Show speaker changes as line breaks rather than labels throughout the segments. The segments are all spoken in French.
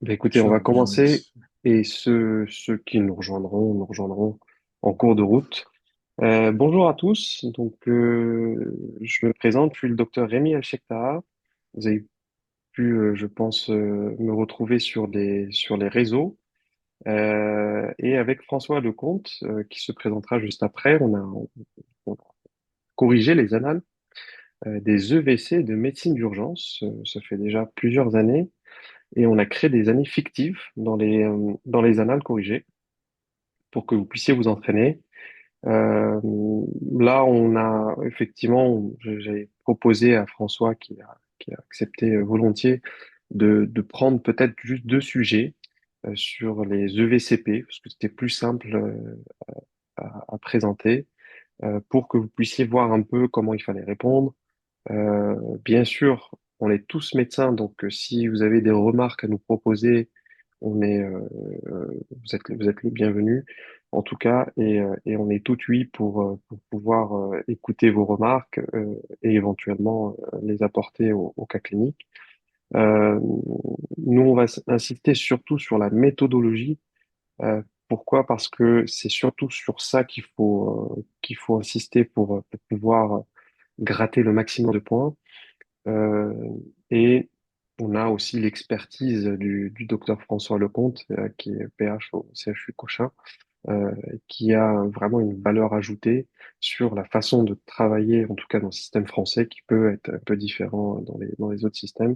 Écoutez, on va
Ciao,
commencer
Bérénice.
et ceux qui nous rejoindront en cours de route. Bonjour à tous. Je me présente, je suis le docteur Rémi Elchekta. Vous avez pu, je pense, me retrouver sur les réseaux. Et avec François Lecomte, qui se présentera juste après, on a corrigé les annales des EVC de médecine d'urgence. Ça fait déjà plusieurs années. Et on a créé des années fictives dans les annales corrigées pour que vous puissiez vous entraîner. Euh, Là, on a effectivement, j'ai proposé à François qui a accepté volontiers de prendre peut-être juste deux sujets sur les EVCP, parce que c'était plus simple à présenter, pour que vous puissiez voir un peu comment il fallait répondre. Bien sûr, on est tous médecins, donc si vous avez des remarques à nous proposer, on est, vous êtes les bienvenus, en tout cas, et on est tout oui pour pouvoir écouter vos remarques et éventuellement les apporter au cas clinique. Euh, Nous, on va insister surtout sur la méthodologie. Pourquoi? Parce que c'est surtout sur ça qu'il faut insister pour pouvoir gratter le maximum de points. Euh, et on a aussi l'expertise du docteur François Lecomte, qui est PH au CHU Cochin, euh, qui a vraiment une valeur ajoutée sur la façon de travailler, en tout cas dans le système français, qui peut être un peu différent dans les autres systèmes.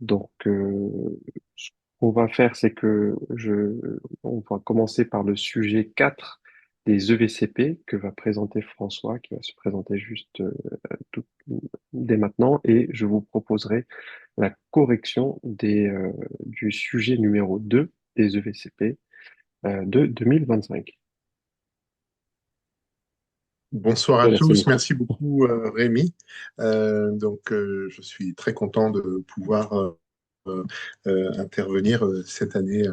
Ce qu'on va faire, c'est que on va commencer par le sujet 4 des EVCP que va présenter François, qui va se présenter juste tout- dès maintenant, et je vous proposerai la correction du sujet numéro 2 des EVCP de 2025.
Bonsoir
Je
à
te laisse le
tous.
micro.
Merci beaucoup, Rémi. Je suis très content de pouvoir intervenir cette année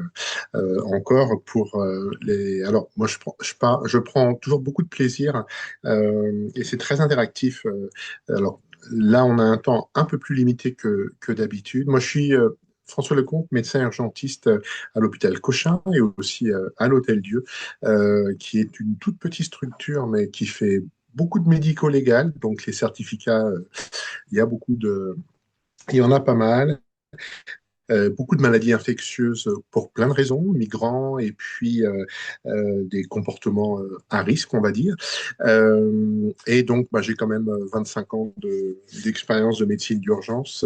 encore pour les. Alors, moi, je prends toujours beaucoup de plaisir et c'est très interactif. Alors, là, on a un temps un peu plus limité que d'habitude. Moi, je suis François Lecomte, médecin urgentiste à l'hôpital Cochin et aussi à l'Hôtel Dieu, qui est une toute petite structure, mais qui fait beaucoup de médico-légal. Donc, les certificats, il y a beaucoup de. Il y en a pas mal. Beaucoup de maladies infectieuses pour plein de raisons, migrants et puis des comportements à risque, on va dire. Et donc, bah, j'ai quand même 25 ans d'expérience de médecine d'urgence,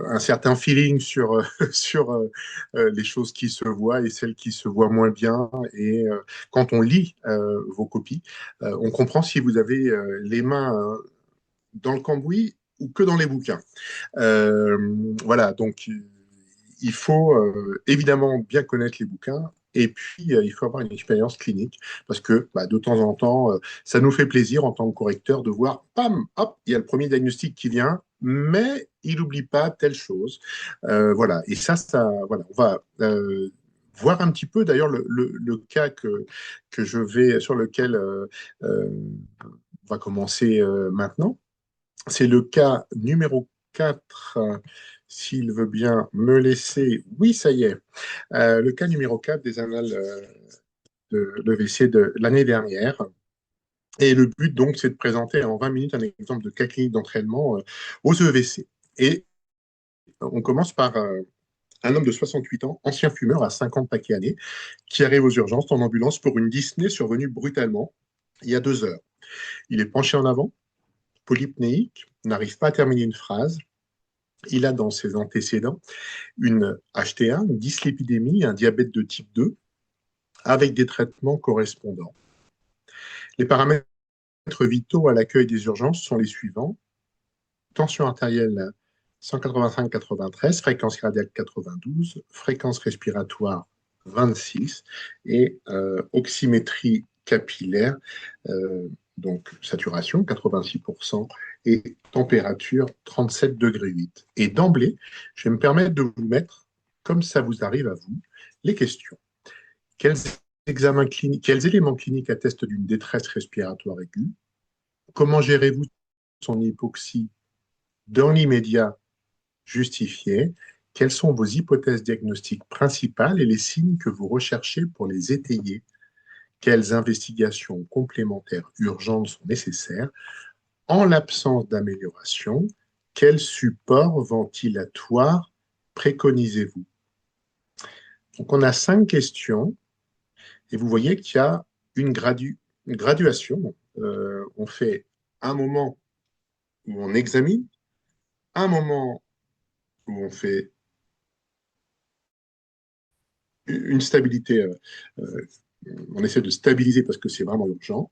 un certain feeling sur, sur les choses qui se voient et celles qui se voient moins bien. Et quand on lit vos copies, on comprend si vous avez les mains dans le cambouis ou que dans les bouquins. Euh, voilà, donc il faut évidemment bien connaître les bouquins. Et puis, il faut avoir une expérience clinique parce que bah, de temps en temps, ça nous fait plaisir en tant que correcteur de voir, pam, hop, il y a le premier diagnostic qui vient, mais il n'oublie pas telle chose. Voilà, et voilà, on va voir un petit peu d'ailleurs le cas sur lequel on va commencer maintenant. C'est le cas numéro 4, s'il veut bien me laisser. Oui, ça y est. Le cas numéro 4 des annales de l'EVC de l'année dernière. Et le but, donc, c'est de présenter en 20 minutes un exemple de cas clinique d'entraînement aux EVC. Et on commence par un homme de 68 ans, ancien fumeur à 50 paquets années, qui arrive aux urgences en ambulance pour une dyspnée survenue brutalement il y a 2 heures. Il est penché en avant, polypnéique, n'arrive pas à terminer une phrase. Il a dans ses antécédents une HTA, une dyslipidémie, un diabète de type 2, avec des traitements correspondants. Les paramètres vitaux à l'accueil des urgences sont les suivants. Tension artérielle 185-93, fréquence cardiaque 92, fréquence respiratoire 26 et oxymétrie capillaire, euh, donc saturation 86% et température 37 degrés 8. Et d'emblée, je vais me permettre de vous mettre, comme ça vous arrive à vous, les questions. Quels quels éléments cliniques attestent d'une détresse respiratoire aiguë? Comment gérez-vous son hypoxie dans l'immédiat justifiée? Quelles sont vos hypothèses diagnostiques principales et les signes que vous recherchez pour les étayer? Quelles investigations complémentaires urgentes sont nécessaires? En l'absence d'amélioration, quel support ventilatoire préconisez-vous? Donc, on a 5 questions et vous voyez qu'il y a une graduation. On fait un moment où on examine, un moment où on fait une stabilité, euh, on essaie de stabiliser parce que c'est vraiment urgent,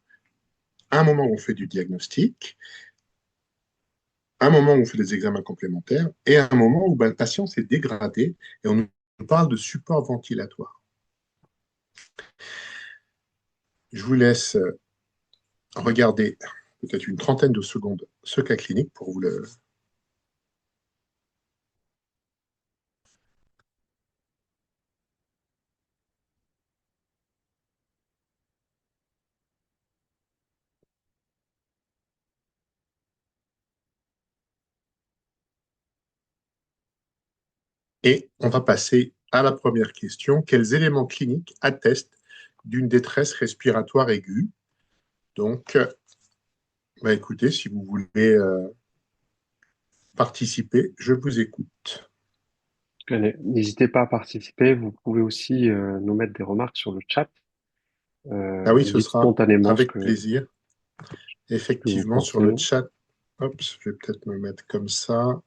un moment où on fait du diagnostic, un moment où on fait des examens complémentaires et un moment où le patient s'est dégradé et on nous parle de support ventilatoire. Je vous laisse regarder peut-être une trentaine de secondes ce cas clinique pour vous le. Et on va passer à la première question. Quels éléments cliniques attestent d'une détresse respiratoire aiguë? Donc, écoutez, si vous voulez participer, je vous écoute.
Allez, n'hésitez pas à participer. Vous pouvez aussi nous mettre des remarques sur le chat.
Ah oui,
Vous
ce
dites
sera
spontanément
avec plaisir.
ce que vous
Effectivement, sur le
pensez.
chat, hop, je vais peut-être me mettre comme ça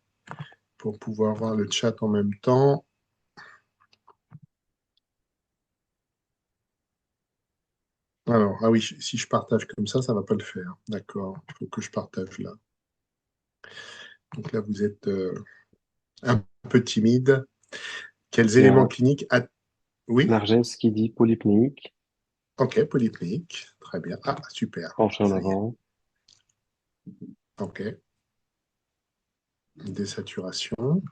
pour pouvoir voir le chat en même temps. Alors, ah oui, si je partage comme ça ne va pas le faire. D'accord, il faut que je partage là. Donc là, vous êtes un peu timide. Quels
Il y
éléments
a
cliniques Oui,
Narges qui dit polypnéique,
ok, polypnéique. Très bien. Ah, super.
penché en
Ça y est.
avant.
Ok. Désaturation.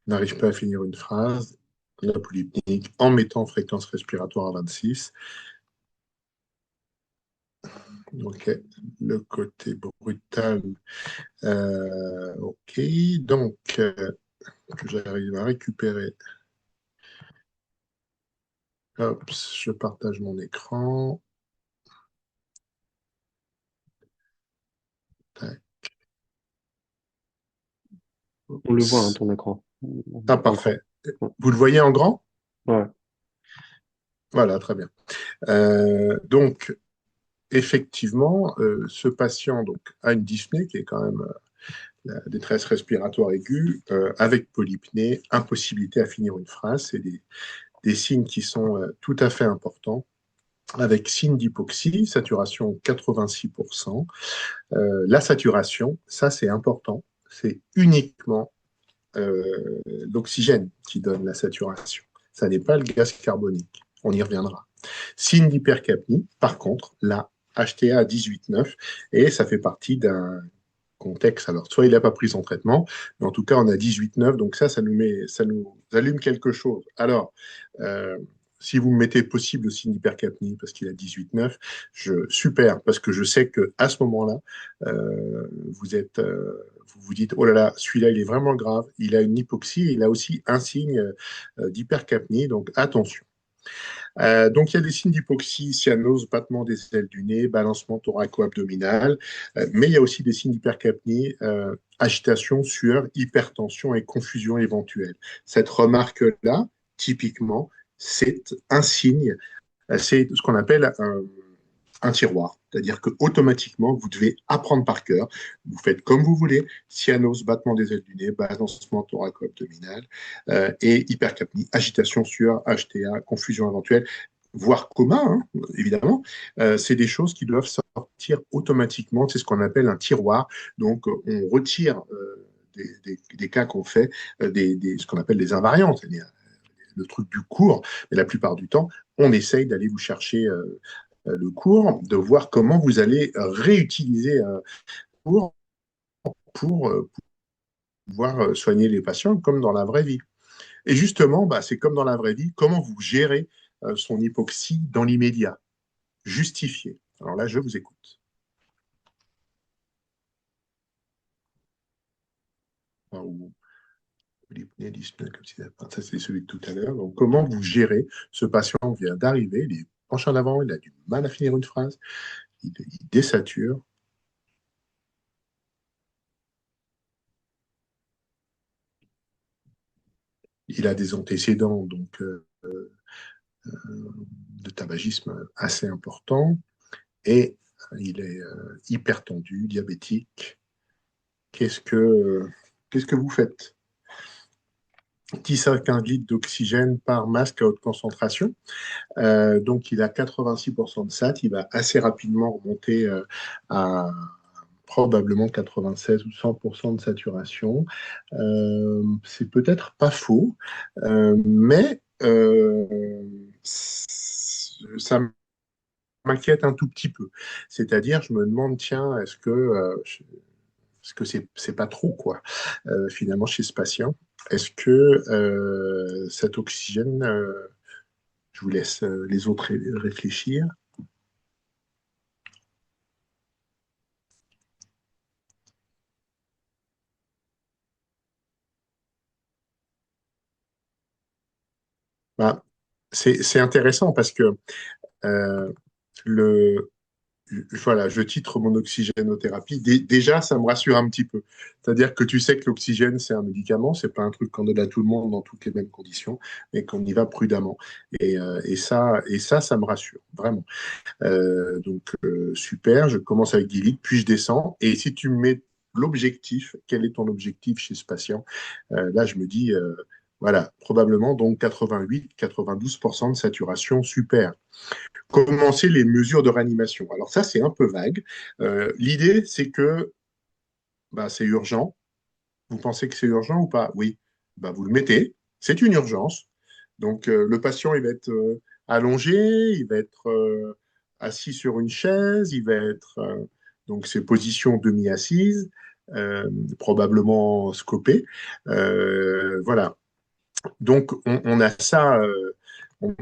N'arrive pas à finir une phrase. La polypnéique en mettant fréquence respiratoire à 26. Ok. Le côté brutal. Ok. Donc, que j'arrive à récupérer. Hop, je partage mon écran. Tac.
On le voit, hein,
Oups.
ton écran.
Ah,
Pas encore.
parfait.
Ouais.
Vous le voyez en grand?
Ouais.
Voilà, très bien. Donc, effectivement, ce patient donc, a une dyspnée qui est quand même la détresse respiratoire aiguë, avec polypnée, impossibilité à finir une phrase. C'est des signes qui sont tout à fait importants, avec signe d'hypoxie, saturation 86%. La saturation, ça c'est important, c'est uniquement l'oxygène qui donne la saturation. Ça n'est pas le gaz carbonique. On y reviendra. Signe d'hypercapnie, par contre, la HTA à 18,9 et ça fait partie d'un contexte. Alors, soit il n'a pas pris son traitement, mais en tout cas, on a 18,9, donc ça nous allume quelque chose. Alors, euh, si vous me mettez possible le signe d'hypercapnie parce qu'il a 18,9, super, parce que je sais que à ce moment-là, vous vous dites, oh là là, celui-là, il est vraiment grave, il a une hypoxie, il a aussi un signe d'hypercapnie, donc attention. Donc, il y a des signes d'hypoxie, cyanose, battement des ailes du nez, balancement thoraco-abdominal, mais il y a aussi des signes d'hypercapnie, agitation, sueur, hypertension et confusion éventuelle. Cette remarque-là, typiquement, c'est un signe, c'est ce qu'on appelle un tiroir. C'est-à-dire que automatiquement, vous devez apprendre par cœur. Vous faites comme vous voulez, cyanose, battement des ailes du nez, balancement thoraco-abdominal et hypercapnie, agitation, sueur, HTA, confusion éventuelle, voire coma, hein, évidemment. C'est des choses qui doivent sortir automatiquement. C'est ce qu'on appelle un tiroir. Donc, on retire des cas qu'on fait, ce qu'on appelle des invariants, c'est-à-dire le truc du cours, mais la plupart du temps, on essaye d'aller vous chercher le cours, de voir comment vous allez réutiliser un cours pour pouvoir soigner les patients comme dans la vraie vie. Et justement, c'est comme dans la vraie vie, comment vous gérez son hypoxie dans l'immédiat. justifiée. Alors là, je vous écoute. Ou ça, c'est celui de tout à l'heure. Donc, comment vous gérez ce patient vient d'arriver, il est penché en avant, il a du mal à finir une phrase, il désature. Il a des antécédents donc de tabagisme assez importants et il est hyper tendu, diabétique. Qu'est-ce que, qu'est-ce que vous faites? 10 à 15 litres d'oxygène par masque à haute concentration. Donc, il a 86% de SAT. Il va assez rapidement remonter à probablement 96 ou 100% de saturation. C'est peut-être pas faux, mais ça m'inquiète un tout petit peu. C'est-à-dire, je me demande, tiens, est-ce que c'est pas trop, quoi, finalement, chez ce patient? Est-ce que cet oxygène, je vous laisse les autres réfléchir. Ben, c'est intéressant parce que euh, le, voilà, je titre mon oxygénothérapie. Déjà, ça me rassure un petit peu. C'est-à-dire que tu sais que l'oxygène, c'est un médicament, c'est pas un truc qu'on donne à tout le monde dans toutes les mêmes conditions, mais qu'on y va prudemment. Ça me rassure, vraiment. Super, je commence avec 10 litres, puis je descends. Et si tu me mets l'objectif, quel est ton objectif chez ce patient? Là, je me dis, voilà, probablement donc 88-92% de saturation, super. Commencer les mesures de réanimation. Alors ça, c'est un peu vague. L'idée, c'est que bah, c'est urgent. Vous pensez que c'est urgent ou pas? Oui. Bah, vous le mettez. C'est une urgence. Donc, le patient, il va être allongé, il va être assis sur une chaise, il va être donc ses positions demi-assises, probablement scopé. Voilà. Donc, on a ça,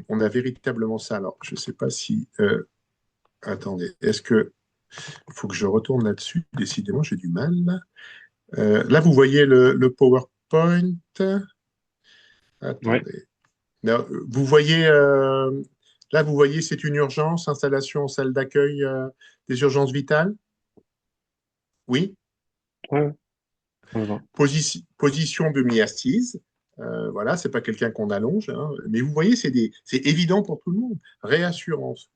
on a véritablement ça. Alors, je ne sais pas si. Attendez, est-ce que. Il faut que je retourne là-dessus. Décidément, j'ai du mal. Là, vous voyez le PowerPoint.
Ouais,
Attendez. Là, vous voyez, là, vous voyez, c'est une urgence, installation en salle d'accueil des urgences vitales. Oui.
ouais, on le voit.
Position demi-assise. Voilà, c'est pas quelqu'un qu'on allonge, hein. Mais vous voyez, c'est évident pour tout le monde. Réassurance.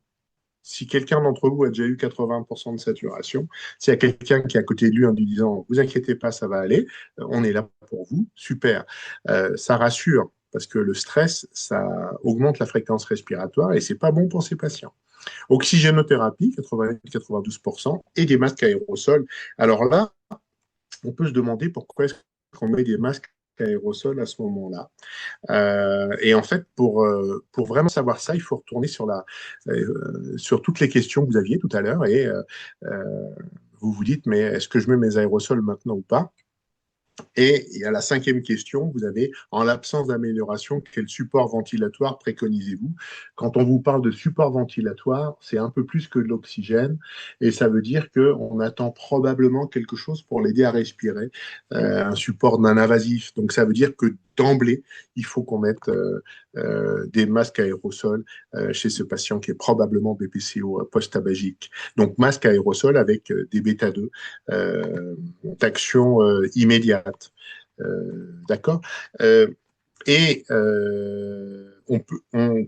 Si quelqu'un d'entre vous a déjà eu 80% de saturation, s'il y a quelqu'un qui est à côté de lui en lui disant vous inquiétez pas, ça va aller, on est là pour vous, super. Ça rassure parce que le stress, ça augmente la fréquence respiratoire et c'est pas bon pour ces patients. Oxygénothérapie, 88-92%, et des masques aérosols. Alors là, on peut se demander pourquoi est-ce qu'on met des masques aérosols à ce moment-là. Et en fait, pour vraiment savoir ça, il faut retourner sur toutes les questions que vous aviez tout à l'heure et vous vous dites, mais est-ce que je mets mes aérosols maintenant ou pas? Et il y a la cinquième question, vous avez, en l'absence d'amélioration, quel support ventilatoire préconisez-vous? Quand on vous parle de support ventilatoire, c'est un peu plus que de l'oxygène, et ça veut dire qu'on attend probablement quelque chose pour l'aider à respirer, un support non invasif. Donc ça veut dire que d'emblée, il faut qu'on mette des masques aérosols chez ce patient qui est probablement BPCO post-tabagique. Donc masque aérosol avec des bêta-2 d'action immédiate. D'accord. Et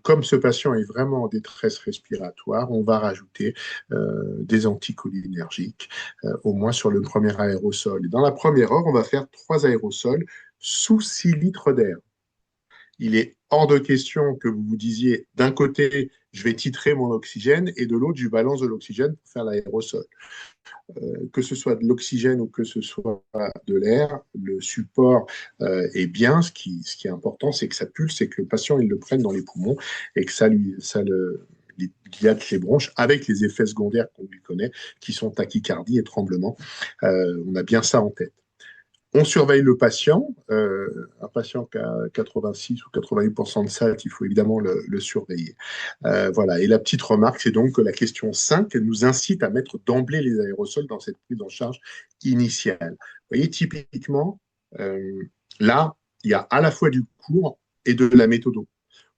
comme ce patient est vraiment en détresse respiratoire, on va rajouter des anticholinergiques, au moins sur le premier aérosol. Et dans la première heure, on va faire 3 aérosols sous 6 litres d'air. Il est hors de question que vous vous disiez d'un côté, je vais titrer mon oxygène et de l'autre, je balance de l'oxygène pour faire l'aérosol. Que ce soit de l'oxygène ou que ce soit de l'air, le support est bien. Ce qui est important, c'est que ça pulse et que le patient il le prenne dans les poumons et que ça le dilate les bronches avec les effets secondaires qu'on lui connaît, qui sont tachycardie et tremblement. On a bien ça en tête. On surveille le patient. Un patient qui a 86 ou 88% de SAT, il faut évidemment le surveiller. Voilà. Et la petite remarque, c'est donc que la question 5 nous incite à mettre d'emblée les aérosols dans cette prise en charge initiale. Vous voyez, typiquement, euh, là, il y a à la fois du cours et de la méthode.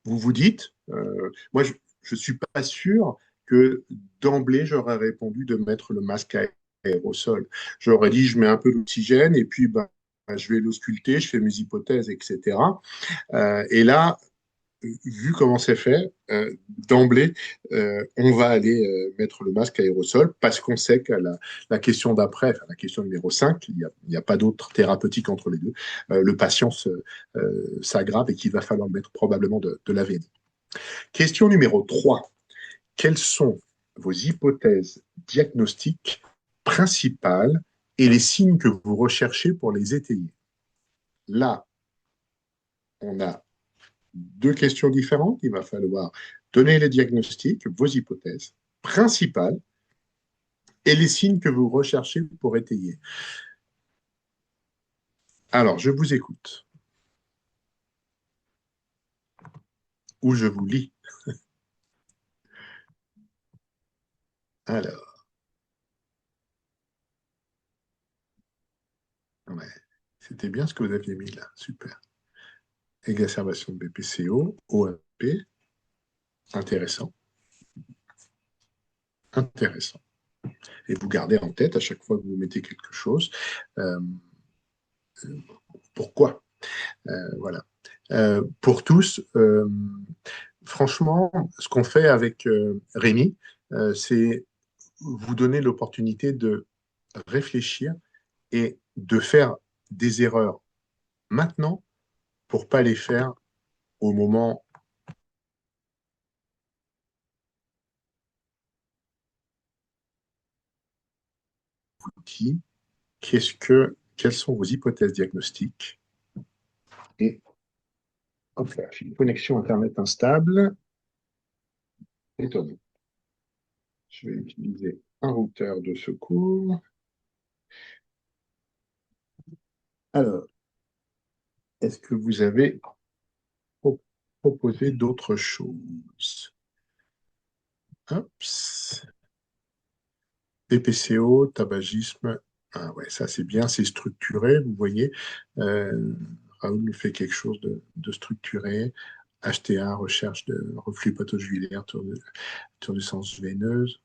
Vous vous dites, moi, je ne suis pas sûr que d'emblée, j'aurais répondu de mettre le masque à aérosol. J'aurais dit, je mets un peu d'oxygène et puis ben, je vais l'ausculter, je fais mes hypothèses, etc. Et là, vu comment c'est fait, d'emblée, on va aller mettre le masque à aérosol parce qu'on sait que la question d'après, enfin, la question numéro 5, il y a pas d'autre thérapeutique entre les deux, le patient s'aggrave et qu'il va falloir mettre probablement de l'AVN. Question numéro 3. Quelles sont vos hypothèses diagnostiques principales et les signes que vous recherchez pour les étayer? Là, on a deux questions différentes. Il va falloir donner les diagnostics, vos hypothèses principales et les signes que vous recherchez pour étayer. Alors, je vous écoute ou je vous lis. Alors, ouais, c'était bien ce que vous aviez mis là. Super. Exacerbation de BPCO, OAP, intéressant, intéressant. Et vous gardez en tête à chaque fois que vous mettez quelque chose, euh, pourquoi. Voilà. Pour tous, franchement, ce qu'on fait avec Rémi, c'est vous donner l'opportunité de réfléchir et de faire des erreurs maintenant pour pas les faire au moment qui, quelles sont vos hypothèses diagnostiques et hop là, j'ai une connexion Internet instable. Étonnant. Je vais utiliser un routeur de secours. Alors, est-ce que vous avez proposé d'autres choses? Oups. PPCO, tabagisme. Ah ouais, ça c'est bien, c'est structuré, vous voyez. Raoul nous fait quelque chose de structuré. HTA, recherche de reflux pathogulaire, tour du sens veineuse.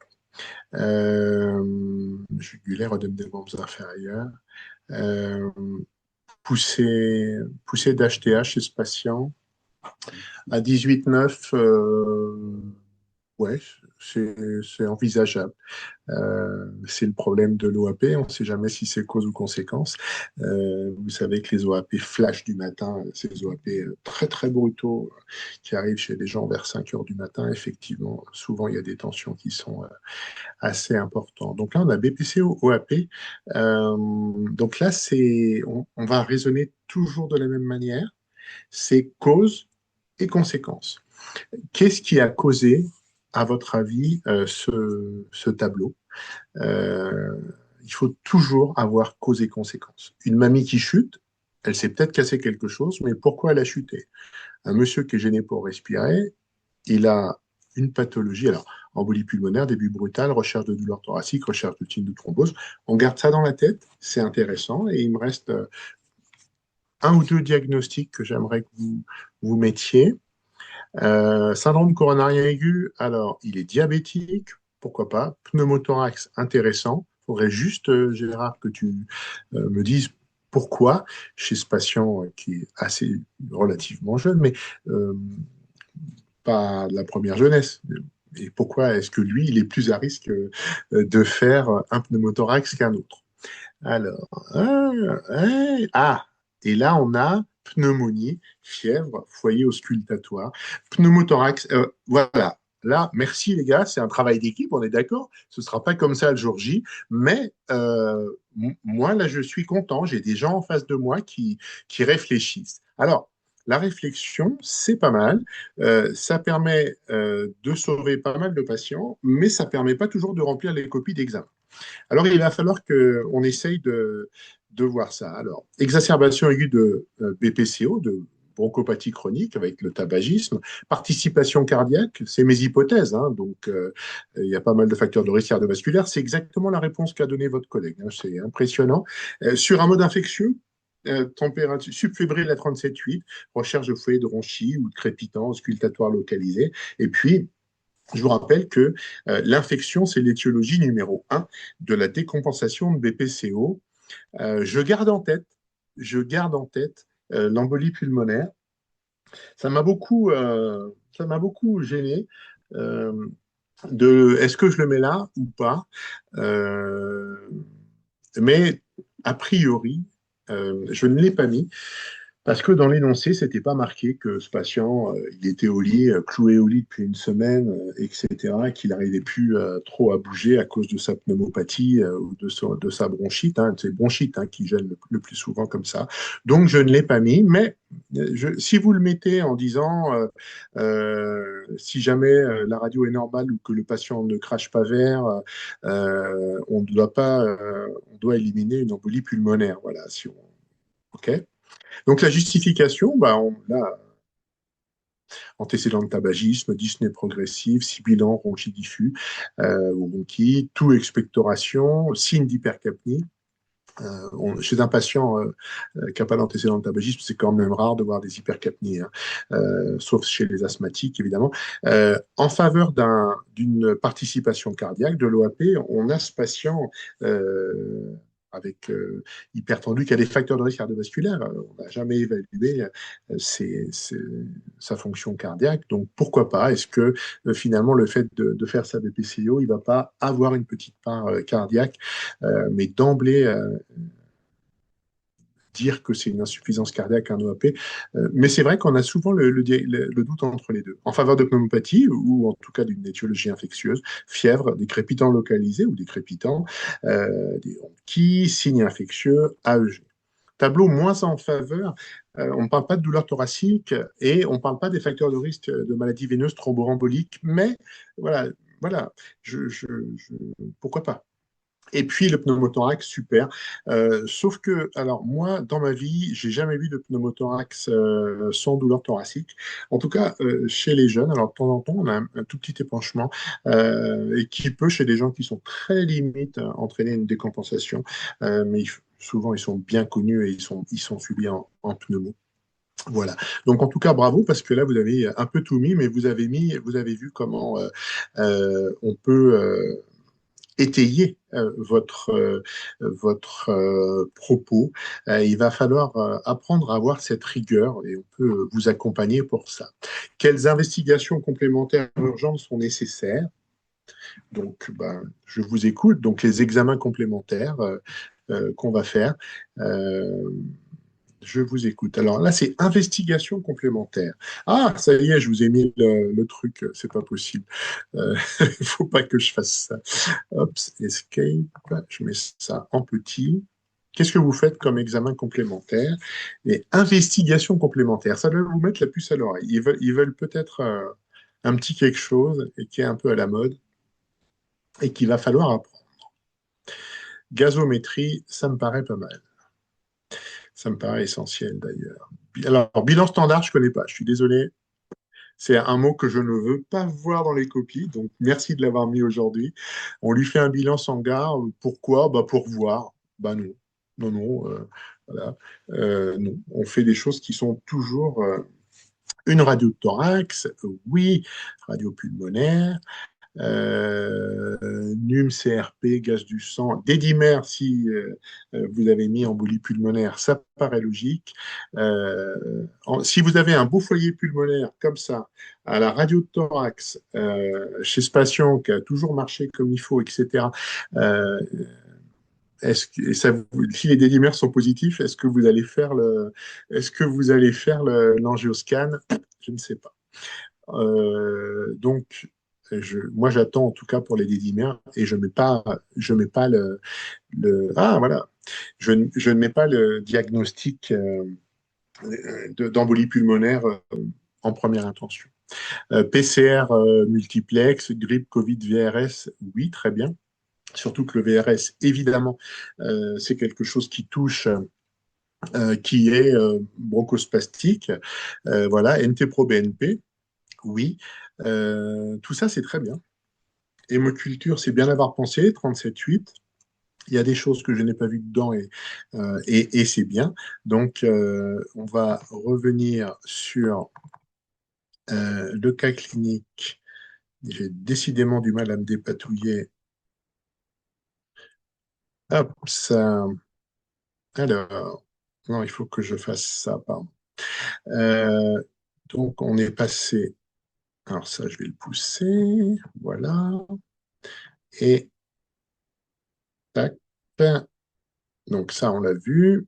Jugulaire, œdème des membres inférieurs. Euh, poussée d'HTH chez ce patient. À 18,9, ouais, c'est envisageable. C'est le problème de l'OAP. On ne sait jamais si c'est cause ou conséquence. Vous savez que les OAP flash du matin, ces OAP très très brutaux qui arrivent chez les gens vers 5 heures du matin, effectivement, souvent il y a des tensions qui sont assez importantes. Donc là, on a BPCO, OAP. Donc là, on va raisonner toujours de la même manière. C'est cause et conséquence. Qu'est-ce qui a causé, à votre avis, ce tableau? euh, il faut toujours avoir cause et conséquence. Une mamie qui chute, elle s'est peut-être cassé quelque chose, mais pourquoi elle a chuté? Un monsieur qui est gêné pour respirer, il a une pathologie, alors embolie pulmonaire, début brutal, recherche de douleur thoracique, recherche de signe de thrombose. On garde ça dans la tête, c'est intéressant, et il me reste un ou deux diagnostics que j'aimerais que vous mettiez. Syndrome coronarien aigu, alors il est diabétique, pourquoi pas. Pneumothorax, intéressant. Il faudrait juste, Gérard, que tu me dises pourquoi chez ce patient qui est assez relativement jeune, mais euh, pas de la première jeunesse. Et pourquoi est-ce que lui, il est plus à risque de faire un pneumothorax qu'un autre? Alors, et là, on a pneumonie, fièvre, foyer auscultatoire, pneumothorax. Voilà. Là, merci les gars, c'est un travail d'équipe, on est d'accord. Ce ne sera pas comme ça le jour J, mais moi, là, je suis content. J'ai des gens en face de moi qui réfléchissent. Alors, la réflexion, c'est pas mal. Ça permet de sauver pas mal de patients, mais ça ne permet pas toujours de remplir les copies d'examen. Alors, il va falloir qu'on essaye de voir ça. Alors, exacerbation aiguë de BPCO, de bronchopathie chronique avec le tabagisme, participation cardiaque, c'est mes hypothèses, hein, donc il y a pas mal de facteurs de risque cardiovasculaire, c'est exactement la réponse qu'a donnée votre collègue, hein, c'est impressionnant. Sur un mode infectieux, température subfébrile à 37,8, recherche de foyer de bronchie ou de crépitant auscultatoire localisé, et puis je vous rappelle que l'infection, c'est l'étiologie numéro un de la décompensation de BPCO. Je garde en tête, l'embolie pulmonaire. Ça m'a beaucoup gêné. Euh, est-ce que je le mets là ou pas? Euh, mais a priori, je ne l'ai pas mis. Parce que dans l'énoncé, c'était pas marqué que ce patient, il était au lit, cloué au lit depuis une semaine, etc., qu'il n'arrivait plus trop à bouger à cause de sa pneumopathie ou de sa bronchite. Hein, c'est bronchite hein, qui gêne le plus souvent comme ça. Donc, je ne l'ai pas mis, mais si vous le mettez en disant si jamais la radio est normale ou que le patient ne crache pas vert, on doit éliminer une embolie pulmonaire. Voilà, si on, OK. Donc la justification, bah, on a antécédent de tabagisme, dyspnée progressive, sibilant, ronchis diffus, ou bronchite, tout expectoration, signe d'hypercapnie. Chez un patient qui n'a pas d'antécédent de tabagisme, c'est quand même rare de voir des hypercapnies, hein, sauf chez les asthmatiques, évidemment. En faveur d'une participation cardiaque de l'OAP, on a ce patient avec hypertendu qui a des facteurs de risque cardiovasculaire. On n'a jamais évalué sa fonction cardiaque. Donc, pourquoi pas? Est-ce que finalement, le fait de faire sa BPCO, il ne va pas avoir une petite part cardiaque, mais d'emblée dire que c'est une insuffisance cardiaque, un OAP. Mais c'est vrai qu'on a souvent le doute entre les deux. En faveur de pneumopathie, ou en tout cas d'une étiologie infectieuse, fièvre, des crépitants localisés ou des crépitants, des ronchis, signes infectieux, AEG. Tableau moins en faveur, on ne parle pas de douleur thoracique et on ne parle pas des facteurs de risque de maladies veineuses thromboemboliques, mais voilà, voilà pourquoi pas? Et puis le pneumothorax, super. Sauf que, alors moi, dans ma vie, j'ai jamais vu de pneumothorax sans douleur thoracique. En tout cas, chez les jeunes, alors de temps en temps, on a un tout petit épanchement et qui peut, chez des gens qui sont très limites, entraîner une décompensation. Mais souvent, ils sont bien connus et ils sont suivis en pneumo. Voilà. Donc en tout cas, bravo parce que là vous avez un peu tout mis, mais vous avez vu comment on peut étayer votre propos. Il va falloir apprendre à avoir cette rigueur et on peut vous accompagner pour ça. Quelles investigations complémentaires urgentes sont nécessaires? Donc, ben, je vous écoute. Donc, les examens complémentaires qu'on va faire. Euh, je vous écoute. Alors là, c'est investigation complémentaire. Ah, ça y est, je vous ai mis le truc. C'est pas possible. Il ne faut pas que je fasse ça. Hop, escape. Je mets ça en petit. Qu'est-ce que vous faites comme examen complémentaire? Et investigation complémentaire. Ça doit vous mettre la puce à l'oreille. Ils veulent peut-être un petit quelque chose et qui est un peu à la mode et qu'il va falloir apprendre. Gazométrie, ça me paraît pas mal. Ça me paraît essentiel d'ailleurs. Alors, bilan standard, je ne connais pas. Je suis désolé. C'est un mot que je ne veux pas voir dans les copies. Donc, merci de l'avoir mis aujourd'hui. On lui fait un bilan sanguin. Pourquoi? Bah, pour voir. Bah, non. Non, non. Voilà. Non. On fait des choses qui sont toujours une radio de thorax. Oui. Radio pulmonaire. NUM, CRP, gaz du sang, dédimère si vous avez mis embolie pulmonaire, ça paraît logique. Si vous avez un beau foyer pulmonaire comme ça, à la radio de thorax, chez ce patient qui a toujours marché comme il faut, etc., euh, si les dédimères sont positifs, est-ce que vous allez faire l'angioscan? Je ne sais pas. Donc, moi, j'attends en tout cas pour les dédimères et je mets pas ah voilà, je ne mets pas le diagnostic d'embolie pulmonaire en première intention. PCR multiplex, grippe, Covid, VRS, oui, très bien. Surtout que le VRS, évidemment, c'est quelque chose qui touche, qui est bronchospastique. Voilà, NT-proBNP, oui. Tout ça, c'est très bien. Hémoculture, c'est bien d'avoir pensé, 37,8. Il y a des choses que je n'ai pas vues dedans et c'est bien. Donc, on va revenir sur le cas clinique. J'ai décidément du mal à me dépatouiller. Hop, ça. Alors, non, il faut que je fasse ça, pardon. Euh, donc, on est passé. Alors, ça, je vais le pousser. Voilà. Et tac. Donc, ça, on l'a vu.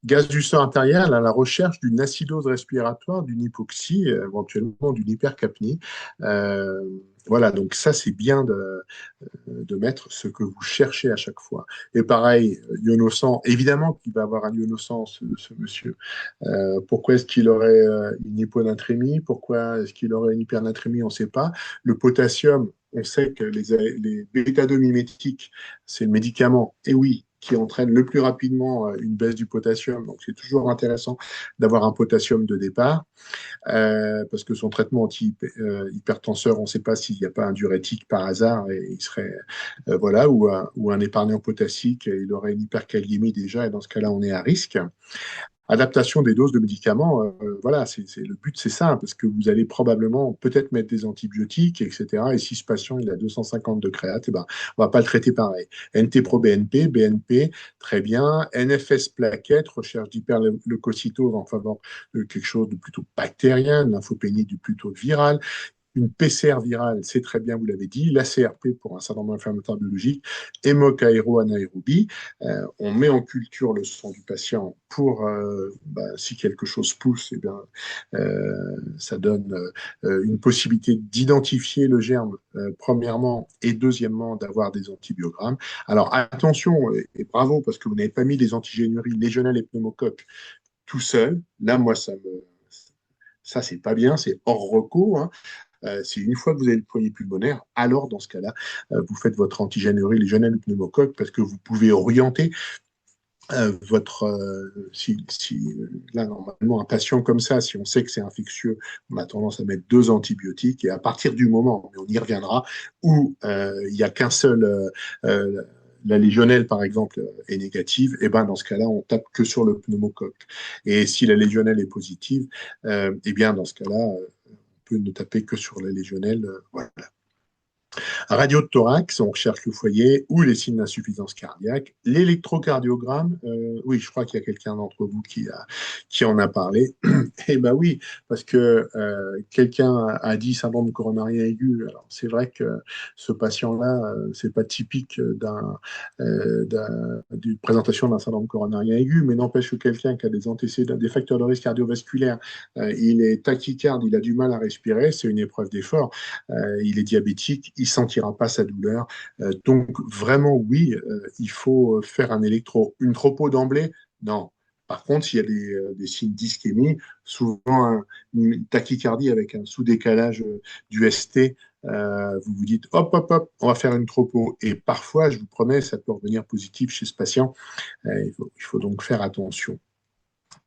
Gaz du sang artériel à la recherche d'une acidose respiratoire, d'une hypoxie, éventuellement d'une hypercapnie. Euh, voilà, donc ça, c'est bien de mettre ce que vous cherchez à chaque fois. Et pareil, ionosant, évidemment qu'il va avoir un ionosant, ce monsieur. Pourquoi est-ce qu'il aurait une hyponatrémie? Pourquoi est-ce qu'il aurait une hypernatrémie? On ne sait pas. Le potassium, on sait que les bêta-2 mimétiques, c'est le médicament, et oui, qui entraîne le plus rapidement une baisse du potassium. Donc, c'est toujours intéressant d'avoir un potassium de départ parce que son traitement anti-hypertenseur, on ne sait pas s'il n'y a pas un diurétique par hasard et il serait, voilà, ou un épargnant potassique, il aurait une hyperkaliémie déjà, et dans ce cas-là, on est à risque. Adaptation des doses de médicaments, voilà, le but, c'est ça, parce que vous allez probablement peut-être mettre des antibiotiques, etc. Et si ce patient il a 250 de créate, eh ben, on ne va pas le traiter pareil. NT-proBNP, BNP, très bien. NFS plaquettes, recherche d'hyperleucocytose en faveur de quelque chose de plutôt bactérien, une lymphopénie du plutôt viral. Une PCR virale, c'est très bien, vous l'avez dit. La CRP pour un syndrome inflammatoire biologique. Hémoc-aéro-anaérobie. On met en culture le sang du patient pour, si quelque chose pousse, eh bien, ça donne une possibilité d'identifier le germe, premièrement, et deuxièmement, d'avoir des antibiogrammes. Alors attention, et bravo, parce que vous n'avez pas mis les antigénuries légionelles et pneumocoques tout seul. Là, moi, ça c'est pas bien, c'est hors recours. Hein. Si une fois que vous avez le poignet pulmonaire, alors dans ce cas-là, vous faites votre antigénurie légionnaire ou pneumocoque parce que vous pouvez orienter votre. Là, normalement, un patient comme ça, si on sait que c'est infectieux, on a tendance à mettre deux antibiotiques et à partir du moment, mais on y reviendra, où il n'y a qu'un seul. La légionelle, par exemple, est négative, et ben dans ce cas-là, on tape que sur le pneumocoque. Et si la légionelle est positive, eh bien dans ce cas-là, peut ne taper que sur la légionelle. Voilà. Radio de thorax, on recherche le foyer ou les signes d'insuffisance cardiaque. L'électrocardiogramme, oui, je crois qu'il y a quelqu'un d'entre vous qui en a parlé. Eh ben oui, parce que quelqu'un a dit syndrome coronarien aigu. Alors c'est vrai que ce patient-là, c'est pas typique d'une présentation d'un syndrome coronarien aigu, mais n'empêche que quelqu'un qui a des antécédents, des facteurs de risque cardiovasculaire, il est tachycarde, il a du mal à respirer, c'est une épreuve d'effort. Il est diabétique, il sentira pas sa douleur. Donc vraiment, oui, il faut faire un électro. Une tropo d'emblée, non. Par contre, s'il y a des signes d'ischémie, souvent une tachycardie avec un sous-décalage du ST, vous vous dites hop, hop, hop, on va faire une tropo. Et parfois, je vous promets, ça peut revenir positif chez ce patient. Il faut donc faire attention.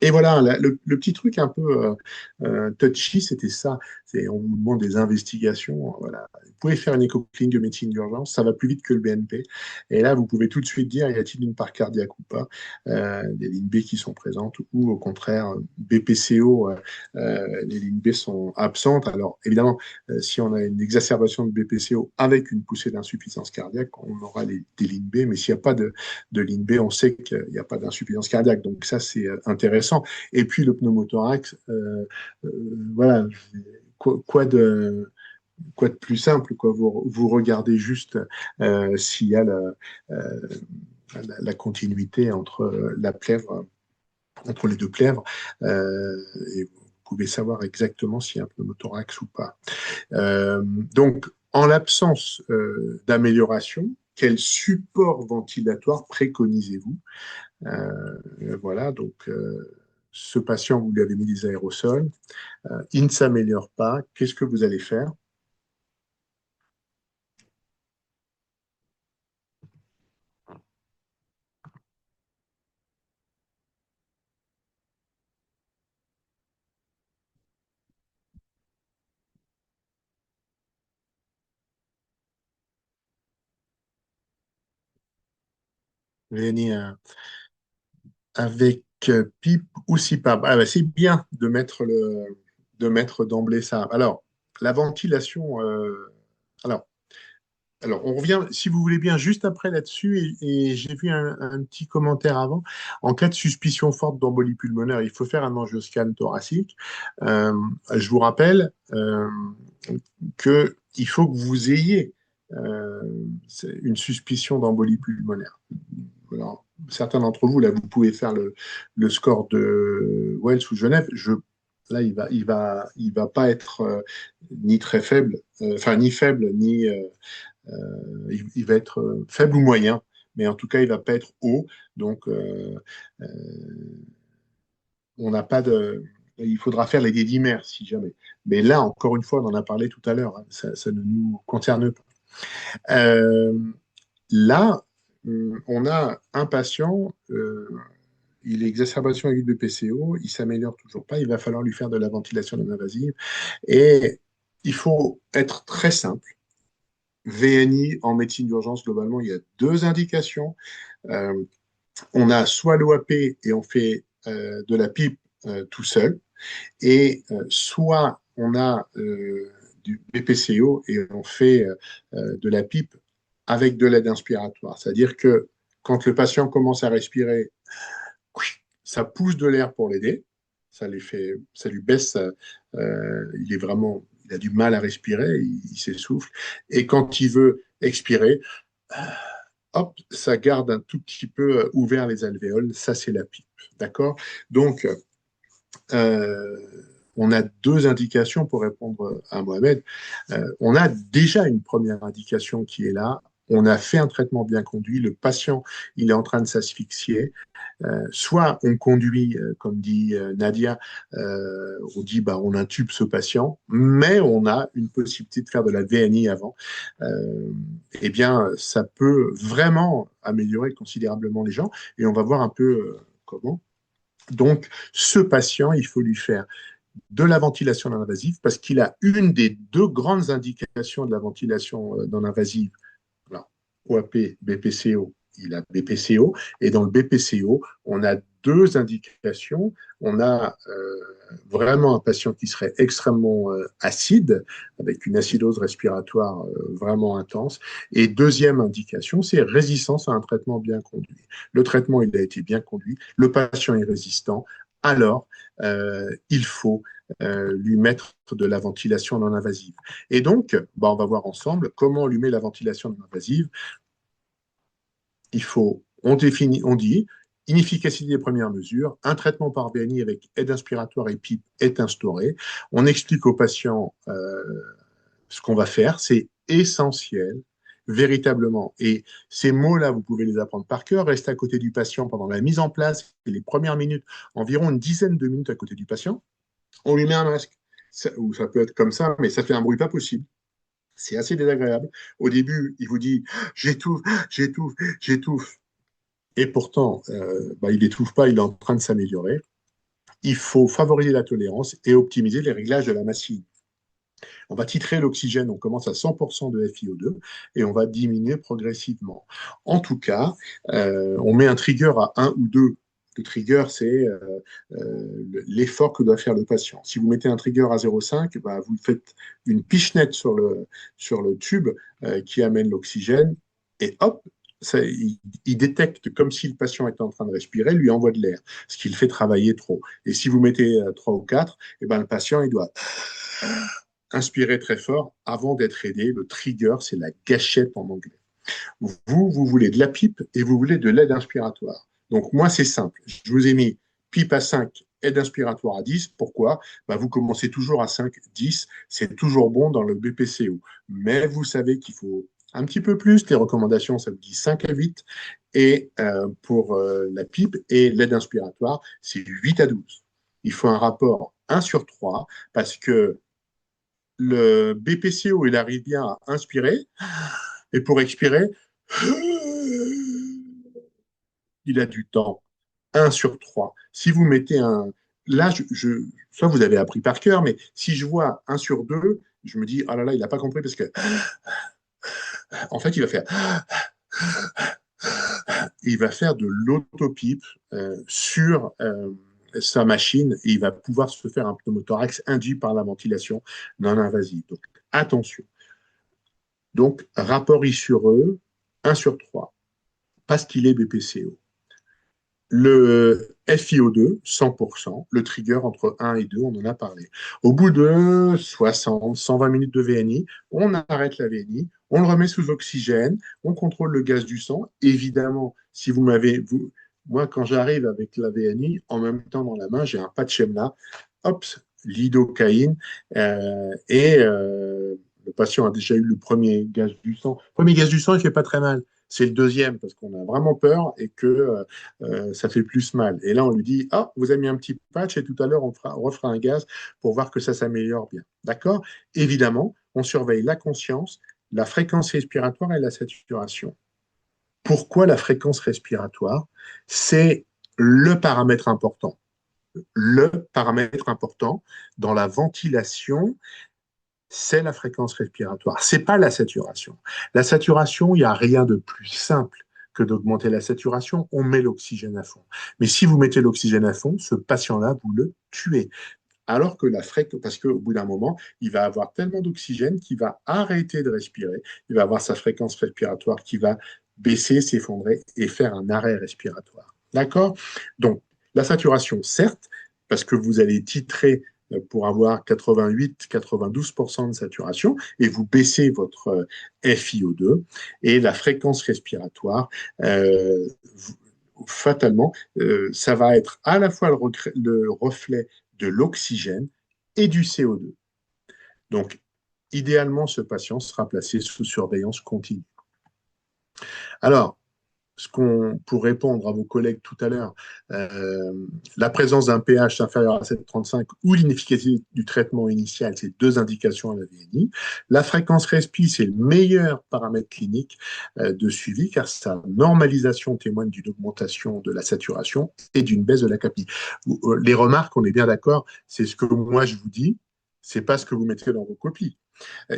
Et voilà, le petit truc un peu touchy, c'était ça. On vous demande des investigations. Voilà. Vous pouvez faire une écho-clinique de médecine d'urgence, ça va plus vite que le BNP. Et là, vous pouvez tout de suite dire, y a-t-il une part cardiaque ou pas, des lignes B qui sont présentes, ou au contraire, BPCO, les lignes B sont absentes. Alors, évidemment, si on a une exacerbation de BPCO avec une poussée d'insuffisance cardiaque, on aura des lignes B, mais s'il n'y a pas de ligne B, on sait qu'il n'y a pas d'insuffisance cardiaque. Donc ça, c'est intéressant. Et puis le pneumothorax, voilà, quoi de plus simple, quoi. Vous regardez juste s'il y a euh, la continuité entre la plèvre, entre les deux plèvres, et vous pouvez savoir exactement s'il y a un pneumothorax ou pas. Donc, en l'absence d'amélioration, quel support ventilatoire préconisez-vous? Voilà, donc ce patient, vous lui avez mis des aérosols, il ne s'améliore pas, qu'est-ce que vous allez faire? VNI avec pipe ou CPAP. Ah, bah, c'est bien de mettre d'emblée ça. Alors, la ventilation. Alors, on revient, si vous voulez bien, juste après là-dessus, et j'ai vu un petit commentaire avant. En cas de suspicion forte d'embolie pulmonaire, il faut faire un angioscanne thoracique. Euh, je vous rappelle qu'il faut que vous ayez euh, une suspicion d'embolie pulmonaire. Alors, certains d'entre vous, là, vous pouvez faire le score de Wells ou Genève. Là, il va pas être ni très faible, enfin ni faible, il va être faible ou moyen, mais en tout cas, il va pas être haut. Donc, euh, on n'a pas de. Il faudra faire les dédimères si jamais. Mais là, encore une fois, on en a parlé tout à l'heure, hein, ça ne nous concerne pas. Euh, Là, on a un patient, il est exacerbation aiguë de PCO, il s'améliore toujours pas, il va falloir lui faire de la ventilation non invasive. Et il faut être très simple. VNI en médecine d'urgence, globalement, il y a deux indications. Euh, on a soit l'OAP et on fait de la pipe tout seul, et soit on a du BPCO et on fait de la pipe avec de l'aide inspiratoire. C'est-à-dire que quand le patient commence à respirer, ça pousse de l'air pour l'aider, ça lui baisse, il a du mal à respirer, il s'essouffle, et quand il veut expirer, hop, ça garde un tout petit peu ouvert les alvéoles, ça c'est la pipe, d'accord? Donc, euh, on a deux indications pour répondre à Mohamed. On a déjà une première indication qui est là. On a fait un traitement bien conduit. Le patient, il est en train de s'asphyxier. Soit on conduit, comme dit Nadia, on dit bah, on intube ce patient, mais on a une possibilité de faire de la VNI avant. Eh bien, ça peut vraiment améliorer considérablement les gens. Et on va voir un peu comment. Donc, ce patient, il faut lui faire de la ventilation non invasive parce qu'il a une des deux grandes indications de la ventilation non invasive. Alors, OAP, BPCO, il a BPCO. Et dans le BPCO, on a deux indications. On a vraiment un patient qui serait extrêmement acide, avec une acidose respiratoire vraiment intense. Et deuxième indication, c'est résistance à un traitement bien conduit. Le traitement, il a été bien conduit, le patient est résistant, alors il faut lui mettre de la ventilation non invasive. Et donc, bah, on va voir ensemble comment on lui met la ventilation non invasive. On dit, inefficacité des premières mesures, un traitement par BNI avec aide inspiratoire et PIP est instauré. On explique au patient ce qu'on va faire, c'est essentiel, véritablement. Et ces mots-là, vous pouvez les apprendre par cœur. Restez à côté du patient pendant la mise en place, les premières minutes, environ une dizaine de minutes à côté du patient. On lui met un masque. Ou ça peut être comme ça, mais ça fait un bruit pas possible. C'est assez désagréable. Au début, il vous dit j'étouffe, j'étouffe, j'étouffe. Et pourtant, bah, il n'étouffe pas, il est en train de s'améliorer. Il faut favoriser la tolérance et optimiser les réglages de la massine. On va titrer l'oxygène, on commence à 100% de FiO2 et on va diminuer progressivement. En tout cas, on met un trigger à 1 ou 2. Le trigger, c'est l'effort que doit faire le patient. Si vous mettez un trigger à 0,5, bah, vous faites une pichenette sur le tube qui amène l'oxygène et hop, il détecte comme si le patient était en train de respirer, lui envoie de l'air, ce qui le fait travailler trop. Et si vous mettez 3 ou 4, et ben, le patient, il doit inspirer très fort avant d'être aidé. Le trigger, c'est la gâchette en anglais. Vous voulez de la pipe et vous voulez de l'aide inspiratoire. Donc, moi, c'est simple. Je vous ai mis pipe à 5, aide inspiratoire à 10. Pourquoi? Bah, vous commencez toujours à 5, 10. C'est toujours bon dans le BPCO. Mais vous savez qu'il faut un petit peu plus. Les recommandations, ça vous dit 5 à 8. Et pour la pipe et l'aide inspiratoire, c'est 8 à 12. Il faut un rapport 1 sur 3 parce que le BPCO, il arrive bien à inspirer, et pour expirer, il a du temps. 1 sur 3. Si vous mettez un... Là, soit vous avez appris par cœur, mais si je vois 1 sur 2, je me dis, ah là là, il n'a pas compris parce que, en fait, il va faire... Il va faire de l'autopipe sur sa machine et il va pouvoir se faire un pneumothorax induit par la ventilation non invasive. Donc, attention. Donc, rapport I sur E, 1 sur 3. Pastillé BPCO. Le FiO2, 100%, le trigger entre 1 et 2, on en a parlé. Au bout de 60, 120 minutes de VNI, on arrête la VNI, on le remet sous oxygène, on contrôle le gaz du sang. Évidemment, si vous m'avez, moi, quand j'arrive avec la VNI, en même temps dans la main, j'ai un patch là, hop, lidocaïne, le patient a déjà eu le premier gaz du sang. Le premier gaz du sang, il fait pas très mal. C'est le deuxième parce qu'on a vraiment peur et que ça fait plus mal. Et là, on lui dit, ah, vous avez mis un petit patch et tout à l'heure, on refera un gaz pour voir que ça s'améliore bien. D'accord? Évidemment, on surveille la conscience, la fréquence respiratoire et la saturation. Pourquoi la fréquence respiratoire? C'est le paramètre important. Le paramètre important dans la ventilation, c'est la fréquence respiratoire. C'est pas la saturation. La saturation, il n'y a rien de plus simple que d'augmenter la saturation. On met l'oxygène à fond. Mais si vous mettez l'oxygène à fond, ce patient-là, vous le tuez. Alors que la fréquence, parce qu'au bout d'un moment, il va avoir tellement d'oxygène qu'il va arrêter de respirer. Il va avoir sa fréquence respiratoire qui va baisser, s'effondrer et faire un arrêt respiratoire. D'accord? Donc, la saturation, certes, parce que vous allez titrer pour avoir 88-92% de saturation et vous baissez votre FiO2 et la fréquence respiratoire, euh, fatalement, ça va être à la fois le reflet de l'oxygène et du CO2. Donc, idéalement, ce patient sera placé sous surveillance continue. Alors, pour répondre à vos collègues tout à l'heure, la présence d'un pH inférieur à 7,35 ou l'inefficacité du traitement initial, c'est deux indications à la VNI. La fréquence respi, c'est le meilleur paramètre clinique de suivi car sa normalisation témoigne d'une augmentation de la saturation et d'une baisse de la capille. Les remarques, on est bien d'accord, c'est ce que moi je vous dis, c'est pas ce que vous mettez dans vos copies.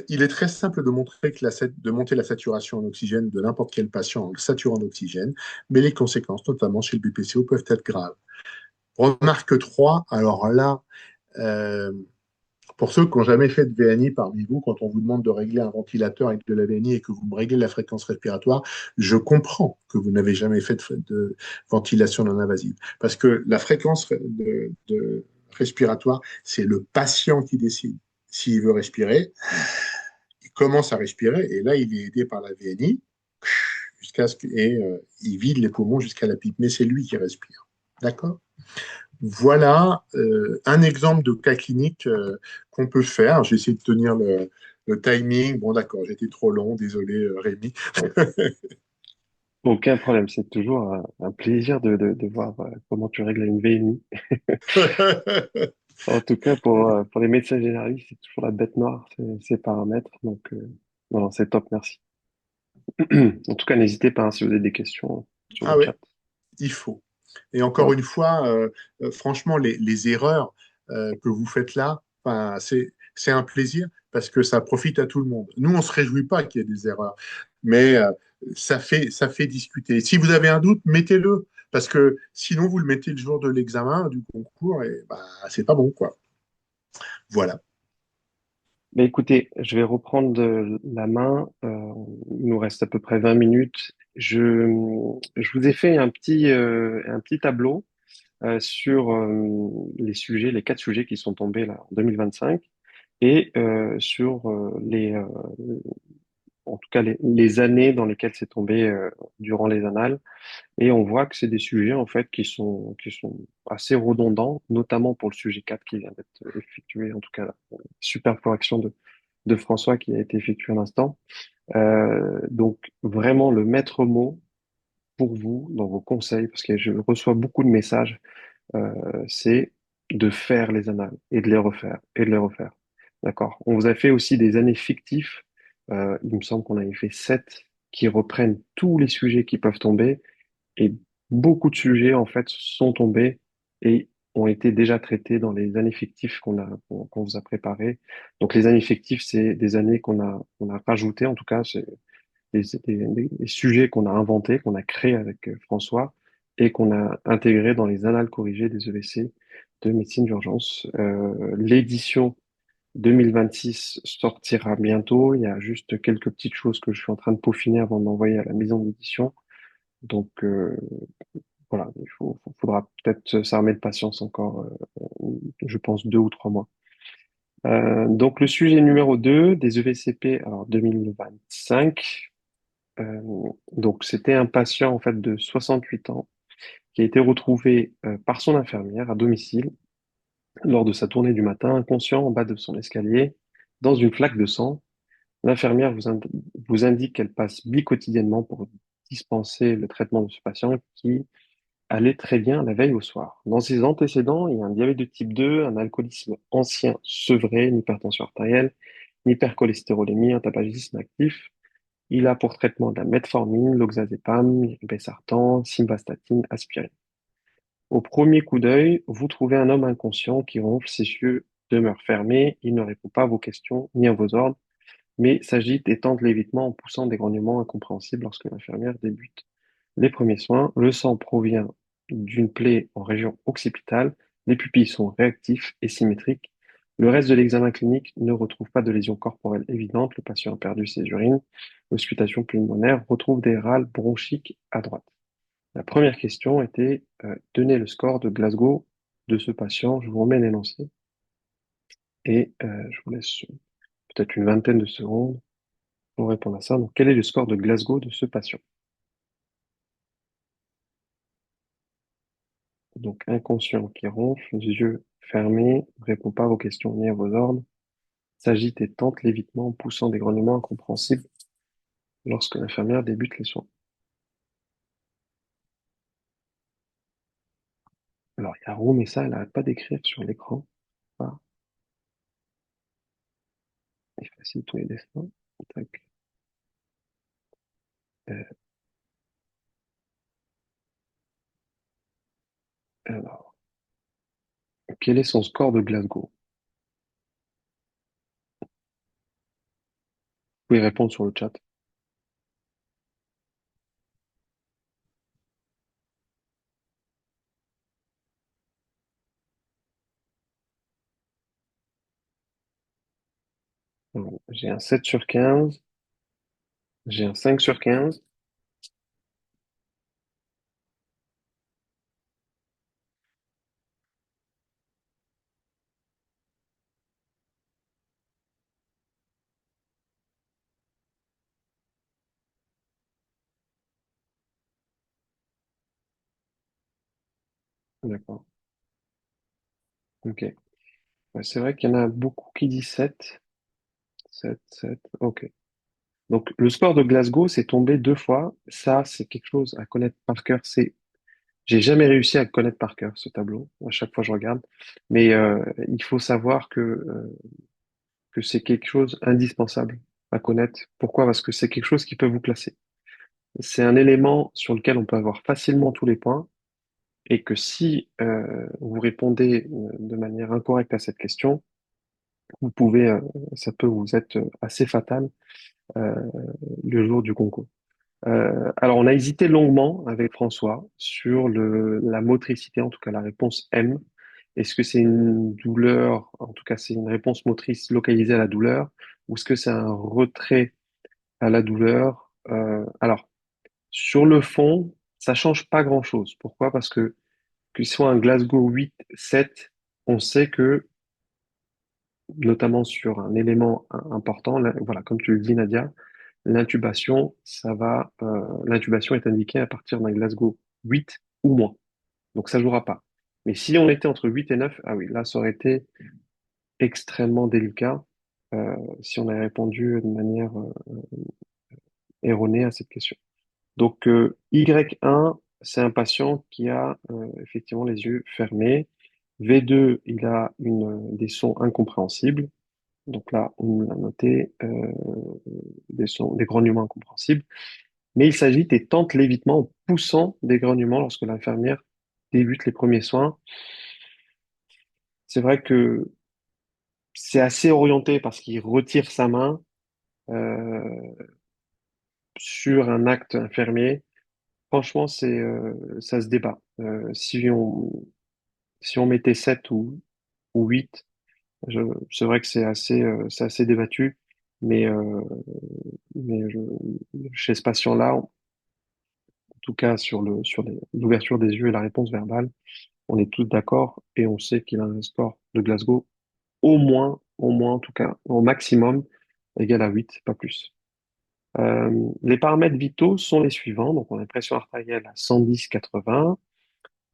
Il est très simple de montrer que de monter la saturation en oxygène de n'importe quel patient en le saturant d'oxygène, mais les conséquences, notamment chez le BPCO, peuvent être graves. Remarque 3, alors là, euh, pour ceux qui n'ont jamais fait de VNI parmi vous, quand on vous demande de régler un ventilateur avec de la VNI et que vous me réglez la fréquence respiratoire, je comprends que vous n'avez jamais fait de ventilation non invasive. Parce que la fréquence de respiratoire, c'est le patient qui décide. S'il veut respirer, il commence à respirer et là, il est aidé par la VNI et il vide les poumons jusqu'à la pipe. Mais c'est lui qui respire. D'accord? Voilà un exemple de cas clinique qu'on peut faire. J'ai essayé de tenir le timing. Bon, d'accord, j'étais trop long. Désolé, Rémi.
Aucun problème, c'est toujours un plaisir de voir comment tu règles une VNI. En tout cas, pour les médecins généralistes, c'est toujours la bête noire, ces paramètres. Donc, non, non, c'est top, merci. En tout cas, n'hésitez pas hein, si vous avez des questions sur le
Ah ouais,
chat.
il faut. Et encore
Ouais.
une fois, franchement, les erreurs que vous faites là, c'est un plaisir parce que ça profite à tout le monde. Nous, on ne se réjouit pas qu'il y ait des erreurs, mais ça fait discuter. Si vous avez un doute, mettez-le, parce que sinon, vous le mettez le jour de l'examen, du concours, et bah, c'est pas bon, quoi. Voilà.
Mais écoutez, je vais reprendre la main. Il nous reste à peu près 20 minutes. Je vous ai fait un petit tableau sur les sujets, les quatre sujets qui sont tombés là en 2025 et sur en tout cas les années dans lesquelles c'est tombé durant les annales. Et on voit que c'est des sujets en fait qui sont assez redondants, notamment pour le sujet 4 qui vient d'être effectué, en tout cas la super correction de François qui a été effectuée à l'instant. Donc vraiment le maître mot pour vous dans vos conseils, parce que je reçois beaucoup de messages, c'est de faire les annales et de les refaire et de les refaire. D'accord. On vous a fait aussi des années fictifs. Il me semble qu'on avait fait 7 qui reprennent tous les sujets qui peuvent tomber et beaucoup de sujets, en fait, sont tombés et ont été déjà traités dans les années fictives qu'on vous a préparées. Donc, les années fictives, c'est des années qu'on a rajoutées, en tout cas, c'est des sujets qu'on a inventés, qu'on a créés avec François et qu'on a intégrés dans les annales corrigées des EVC de médecine d'urgence. L'édition 2026 sortira bientôt. Il y a juste quelques petites choses que je suis en train de peaufiner avant de l'envoyer à la maison d'édition. Donc voilà, faudra peut-être s'armer de patience encore, je pense 2 ou 3 mois. Donc le sujet numéro 2 des EVCP, alors 2025. Euh, donc c'était un patient en fait de 68 ans qui a été retrouvé par son infirmière à domicile lors de sa tournée du matin, inconscient en bas de son escalier, dans une flaque de sang. L'infirmière vous indique qu'elle passe quotidiennement pour dispenser le traitement de ce patient qui allait très bien la veille au soir. Dans ses antécédents, il y a un diabète de type 2, un alcoolisme ancien sevré, une hypertension artérielle, une hypercholestérolémie, un tabagisme actif. Il a pour traitement de la metformine, l'oxazépam, irbesartan, simvastatine, aspirine. Au premier coup d'œil, vous trouvez un homme inconscient qui ronfle, ses yeux demeurent fermés, il ne répond pas à vos questions ni à vos ordres, mais s'agite et tente l'évitement en poussant des grognements incompréhensibles lorsque l'infirmière débute les premiers soins. Le sang provient d'une plaie en région occipitale, les pupilles sont réactifs et symétriques. Le reste de l'examen clinique ne retrouve pas de lésions corporelles évidentes, le patient a perdu ses urines, l'auscultation pulmonaire retrouve des râles bronchiques à droite. La première question était donnez le score de Glasgow de ce patient. Je vous remets l'énoncé et je vous laisse peut-être une vingtaine de secondes pour répondre à ça. Donc, quel est le score de Glasgow de ce patient? Donc, inconscient qui ronfle, les yeux fermés, ne répond pas à vos questions ni à vos ordres, s'agite et tente l'évitement en poussant des grognements incompréhensibles lorsque l'infirmière débute les soins. Alors, il y a Roux, mais ça, elle n'arrête pas d'écrire sur l'écran. Ah, il facilite tous les destins. Tac. Euh, alors, quel est son score de Glasgow? Vous pouvez répondre sur le chat. Alors, j'ai un 7 sur 15, j'ai un 5 sur 15. D'accord. Ok. Ouais, c'est vrai qu'il y en a beaucoup qui disent 7. 7, 7. Ok. Donc, le score de Glasgow, c'est tombé 2 fois. Ça, c'est quelque chose à connaître par cœur. J'ai jamais réussi à connaître par cœur ce tableau. À chaque fois, je regarde. Mais il faut savoir que c'est quelque chose indispensable à connaître. Pourquoi? Parce que c'est quelque chose qui peut vous classer. C'est un élément sur lequel on peut avoir facilement tous les points et que si vous répondez de manière incorrecte à cette question, vous pouvez, ça peut vous être assez fatal euh, le jour du concours. Alors, on a hésité longuement avec François sur la motricité, en tout cas la réponse M. Est-ce que c'est une douleur, en tout cas c'est une réponse motrice localisée à la douleur, ou est-ce que c'est un retrait à la douleur? Alors, sur le fond, ça change pas grand-chose. Pourquoi? Parce que ce soit un Glasgow 8, 7, on sait que, notamment sur un élément important, là, voilà, comme tu le dis, Nadia, l'intubation est indiquée à partir d'un Glasgow 8 ou moins. Donc ça jouera pas. Mais si on était entre 8 et 9, ah oui, là, ça aurait été extrêmement délicat si on avait répondu de manière erronée à cette question. Donc Y1, c'est un patient qui a effectivement les yeux fermés. V2, il a des sons incompréhensibles. Donc là, on l'a noté, des sons, des grognements incompréhensibles. Mais il s'agit et tente l'évitement en poussant des grognements lorsque l'infirmière débute les premiers soins. C'est vrai que c'est assez orienté parce qu'il retire sa main. Euh, sur un acte infirmier, franchement, ça se débat. Si on mettait 7 ou 8, c'est vrai que c'est assez débattu, mais, mais chez ce patient-là, en tout cas l'ouverture des yeux et la réponse verbale, on est tous d'accord et on sait qu'il a un score de Glasgow au moins en tout cas, au maximum, égal à 8, pas plus. Les paramètres vitaux sont les suivants. Donc, on a une pression artérielle à 110-80,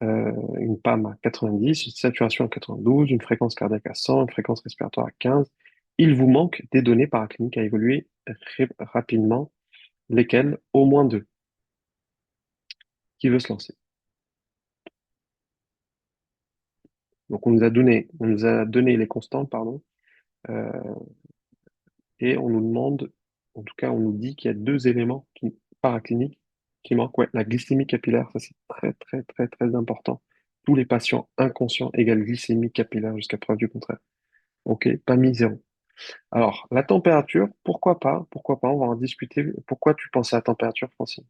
une PAM à 90, une saturation à 92, une fréquence cardiaque à 100, une fréquence respiratoire à 15. Il vous manque des données paracliniques à évoluer rapidement, lesquelles au moins deux. Qui veut se lancer? Donc, on nous a donné les constantes, pardon, euh, et on nous demande, en tout cas, on nous dit qu'il y a deux éléments paracliniques qui manquent. Ouais, la glycémie capillaire, ça c'est très, très, très, très important. Tous les patients inconscients égale glycémie capillaire jusqu'à preuve du contraire. Ok, pas mis zéro. Alors, la température, pourquoi pas, on va en discuter. Pourquoi tu penses à la température, Francine?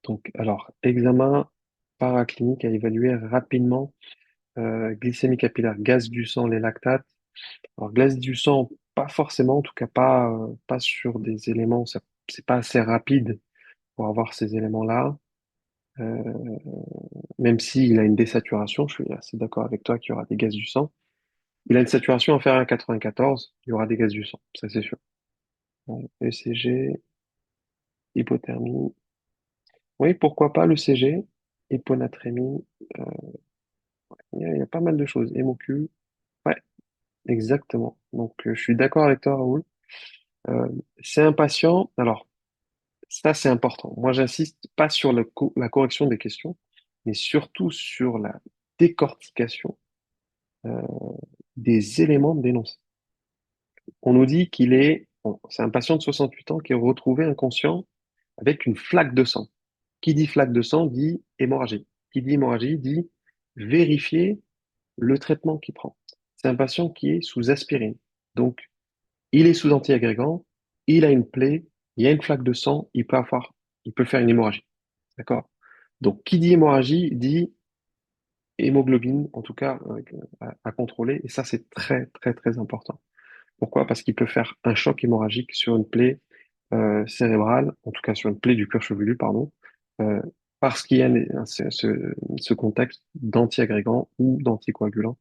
Donc, alors, examen paraclinique à évaluer rapidement, glycémie capillaire, gaz du sang, les lactates. Alors, glace du sang, pas forcément, en tout cas pas sur des éléments, c'est pas assez rapide pour avoir ces éléments-là. Euh, Même s'il a une désaturation, je suis assez d'accord avec toi qu'il y aura des gaz du sang. Il a une saturation inférieure à 94, il y aura des gaz du sang, ça c'est sûr. ECG, hypothermie. Oui, pourquoi pas le CG, hyponatrémie, euh, il y a pas mal de choses. Hémocu, ouais, exactement. Donc je suis d'accord avec toi, Raoul. Euh, c'est un patient, alors ça, c'est important. Moi, j'insiste pas sur la correction des questions, mais surtout sur la décortication euh, des éléments dénoncés. On nous dit bon, c'est un patient de 68 ans qui est retrouvé inconscient avec une flaque de sang. Qui dit flaque de sang dit hémorragie. Qui dit hémorragie dit vérifier le traitement qu'il prend. C'est un patient qui est sous aspirine. Donc, il est sous antiagrégant, il a une plaie, il y a une flaque de sang, il peut faire une hémorragie. D'accord? Donc, qui dit hémorragie dit hémoglobine, en tout cas, à contrôler. Et ça, c'est très, très, très important. Pourquoi? Parce qu'il peut faire un choc hémorragique sur une plaie cérébrale, en tout cas sur une plaie du cuir chevelu, pardon, euh, parce qu'il y a ce contexte d'antiagrégant ou d'anticoagulant.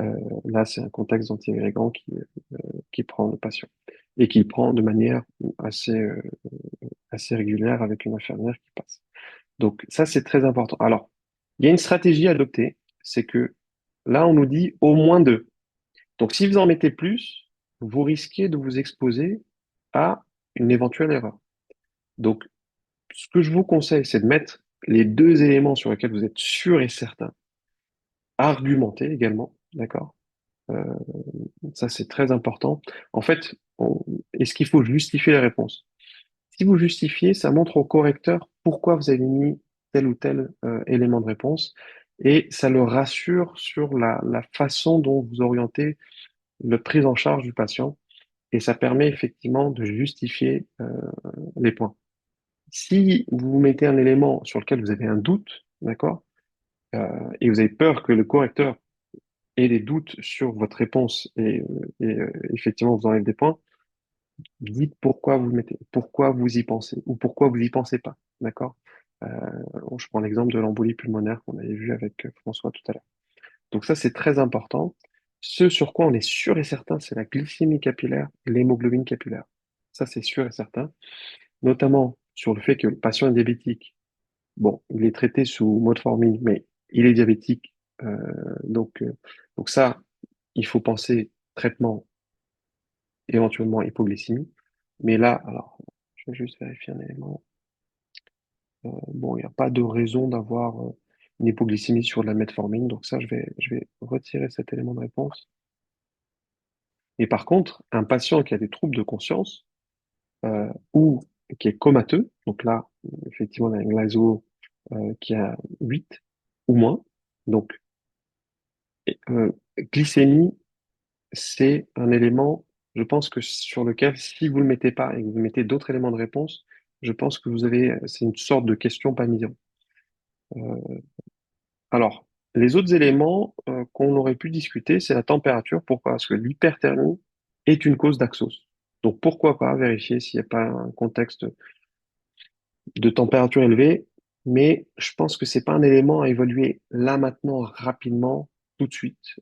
Euh, Là, c'est un contexte d'antiagrégant qui prend le patient et qui prend de manière assez régulière avec une infirmière qui passe. Donc ça, c'est très important. Alors, il y a une stratégie à adopter, c'est que là, on nous dit au moins deux. Donc si vous en mettez plus, vous risquez de vous exposer à une éventuelle erreur. Donc, ce que je vous conseille, c'est de mettre les deux éléments sur lesquels vous êtes sûr et certain, argumenter également, d'accord? Euh, Ça, c'est très important. En fait, est-ce qu'il faut justifier la réponse? Si vous justifiez, ça montre au correcteur pourquoi vous avez mis tel ou tel élément de réponse et ça le rassure sur la façon dont vous orientez la prise en charge du patient et ça permet effectivement de justifier les points. Si vous mettez un élément sur lequel vous avez un doute, d'accord, et vous avez peur que le correcteur ait des doutes sur votre réponse et effectivement vous enlève des points, dites pourquoi vous le mettez, pourquoi vous y pensez ou pourquoi vous y pensez pas, d'accord? Euh, je prends l'exemple de l'embolie pulmonaire qu'on avait vu avec François tout à l'heure. Donc ça, c'est très important. Ce sur quoi on est sûr et certain, c'est la glycémie capillaire et l'hémoglobine capillaire. Ça, c'est sûr et certain. Notamment sur le fait que le patient est diabétique. Bon, il est traité sous metformine, mais il est diabétique. Euh, donc, euh, donc ça, il faut penser traitement, éventuellement hypoglycémie. Mais là, alors, je vais juste vérifier un élément. Bon, il n'y a pas de raison d'avoir une hypoglycémie sur de la metformine. Donc ça, je vais retirer cet élément de réponse. Et par contre, un patient qui a des troubles de conscience ou qui est comateux, donc là, effectivement, on a un Glasgow qui a 8 ou moins, donc Glycémie, c'est un élément, je pense que sur lequel, si vous le mettez pas et que vous mettez d'autres éléments de réponse, je pense que c'est une sorte de question pas mise. Alors, les autres éléments qu'on aurait pu discuter, c'est la température. Pourquoi? Parce que l'hyperthermie est une cause d'Axos. Donc, pourquoi pas vérifier s'il n'y a pas un contexte de température élevée, mais je pense que c'est pas un élément à évaluer là, maintenant, rapidement, tout de suite.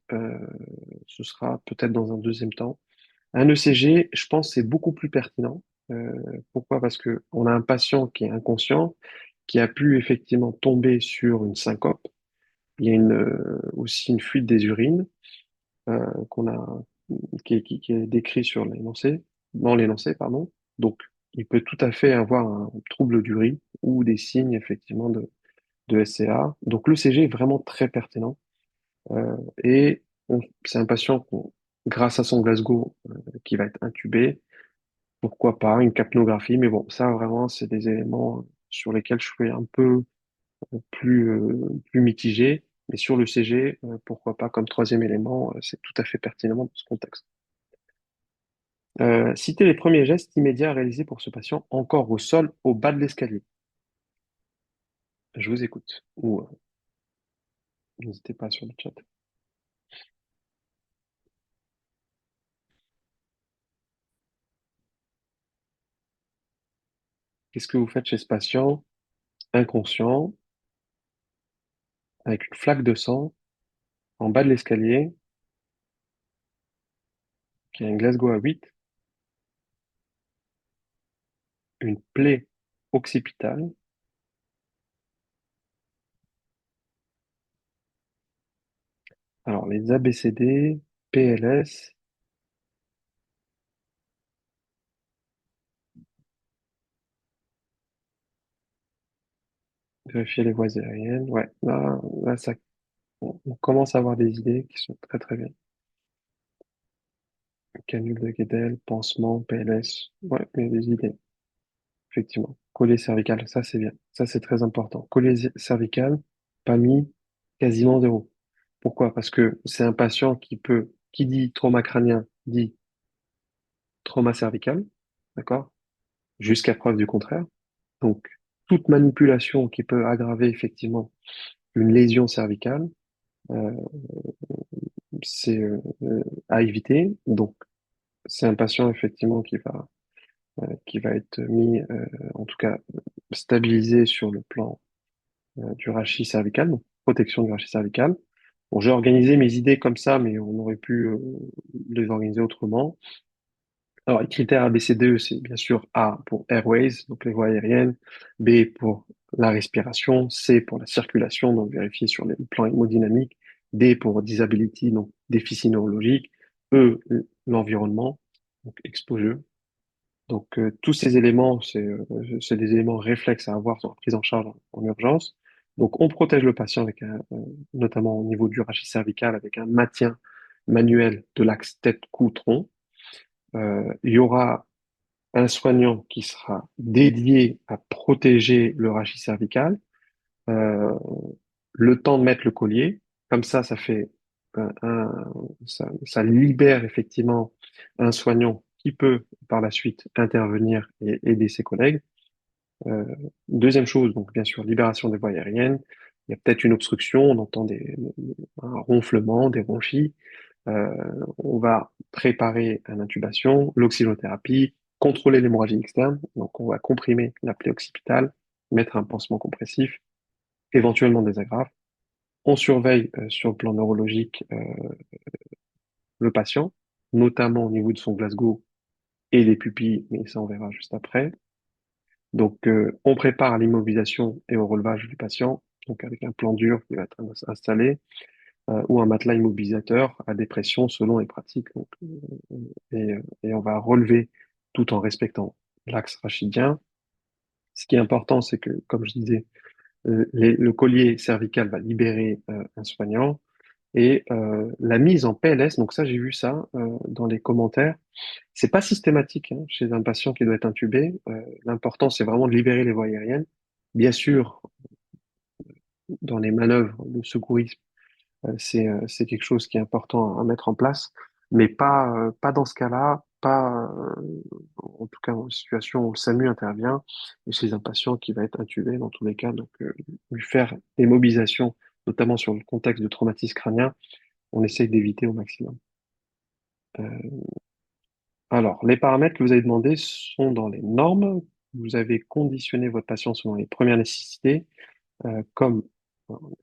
Ce sera peut-être dans un deuxième temps. Un ECG, je pense, c'est beaucoup plus pertinent. Euh, Pourquoi? Parce que on a un patient qui est inconscient, qui a pu effectivement tomber sur une syncope. Il y a aussi une fuite des urines qu'on a, qui est décrit sur l'énoncé, dans l'énoncé, pardon. Donc, il peut tout à fait avoir un trouble du riz ou des signes effectivement de SCA. Donc, l'ECG est vraiment très pertinent. Et c'est un patient grâce à son Glasgow qui va être intubé. Pourquoi pas une capnographie, mais bon, ça vraiment, c'est des éléments sur lesquels je suis un peu plus mitigé. Mais sur le CG, pourquoi pas comme troisième élément, c'est tout à fait pertinent dans ce contexte. Citez les premiers gestes immédiats réalisés pour ce patient encore au sol, au bas de l'escalier. Je vous écoute. Ou n'hésitez pas sur le chat. Qu'est-ce que vous faites chez ce patient inconscient, avec une flaque de sang, en bas de l'escalier, qui a un Glasgow à 8, une plaie occipitale. Alors, les ABCD, PLS, vérifier les voies aériennes. Ouais, là, on commence à avoir des idées qui sont très très bien. Canule de Guedel, pansement, PLS. Ouais, il y a des idées, effectivement. Collier cervical, ça c'est bien. Ça c'est très important. Collier cervical, pas mis, quasiment zéro. Pourquoi? Parce que c'est un patient qui dit trauma crânien, dit trauma cervical, d'accord? Jusqu'à preuve du contraire. Donc, toute manipulation qui peut aggraver effectivement une lésion cervicale, euh, c'est à éviter. Donc, c'est un patient effectivement qui va être mis, en tout cas stabilisé sur le plan du rachis cervical, donc protection du rachis cervical. Bon, j'ai organisé mes idées comme ça, mais on aurait pu les organiser autrement. Alors, les critères ABCDE, c'est bien sûr A pour airways, donc les voies aériennes, B pour la respiration, C pour la circulation, donc vérifier sur le plan hémodynamique, D pour disability, donc déficit neurologique, E, l'environnement, donc exposure. Donc, tous ces éléments, c'est des éléments réflexes à avoir dans la prise en charge en urgence. Donc, on protège le patient notamment au niveau du rachis cervical avec un maintien manuel de l'axe tête-cou-tronc. Il y aura un soignant qui sera dédié à protéger le rachis cervical, euh, le temps de mettre le collier. Comme ça fait ça libère effectivement un soignant qui peut par la suite intervenir et aider ses collègues. Euh, Deuxième chose, donc bien sûr, libération des voies aériennes. Il y a peut-être une obstruction, on entend un ronflement, des bronchies. Euh, on va préparer une intubation, l'oxygénothérapie, contrôler l'hémorragie externe. Donc, on va comprimer la plaie occipitale, mettre un pansement compressif, éventuellement des agrafes. On surveille sur le plan neurologique le patient, notamment au niveau de son Glasgow et des pupilles, mais ça on verra juste après. Donc, on prépare l'immobilisation et au relevage du patient, donc avec un plan dur qui va être installé, ou un matelas immobilisateur à dépression selon les pratiques. Donc, et on va relever tout en respectant l'axe rachidien. Ce qui est important, c'est que, comme je disais, le collier cervical va libérer un soignant et la mise en PLS. Donc ça, j'ai vu ça dans les commentaires. C'est pas systématique hein, chez un patient qui doit être intubé. L'important, c'est vraiment de libérer les voies aériennes. Bien sûr, dans les manœuvres de secourisme C'est quelque chose qui est important à mettre en place, mais pas dans ce cas-là, pas en tout cas en situation où le SAMU intervient et chez un patient qui va être intubé dans tous les cas. Donc lui faire des mobilisations, notamment sur le contexte de traumatisme crânien, on essaye d'éviter au maximum. Euh, alors, les paramètres que vous avez demandés sont dans les normes. Vous avez conditionné votre patient selon les premières nécessités, comme,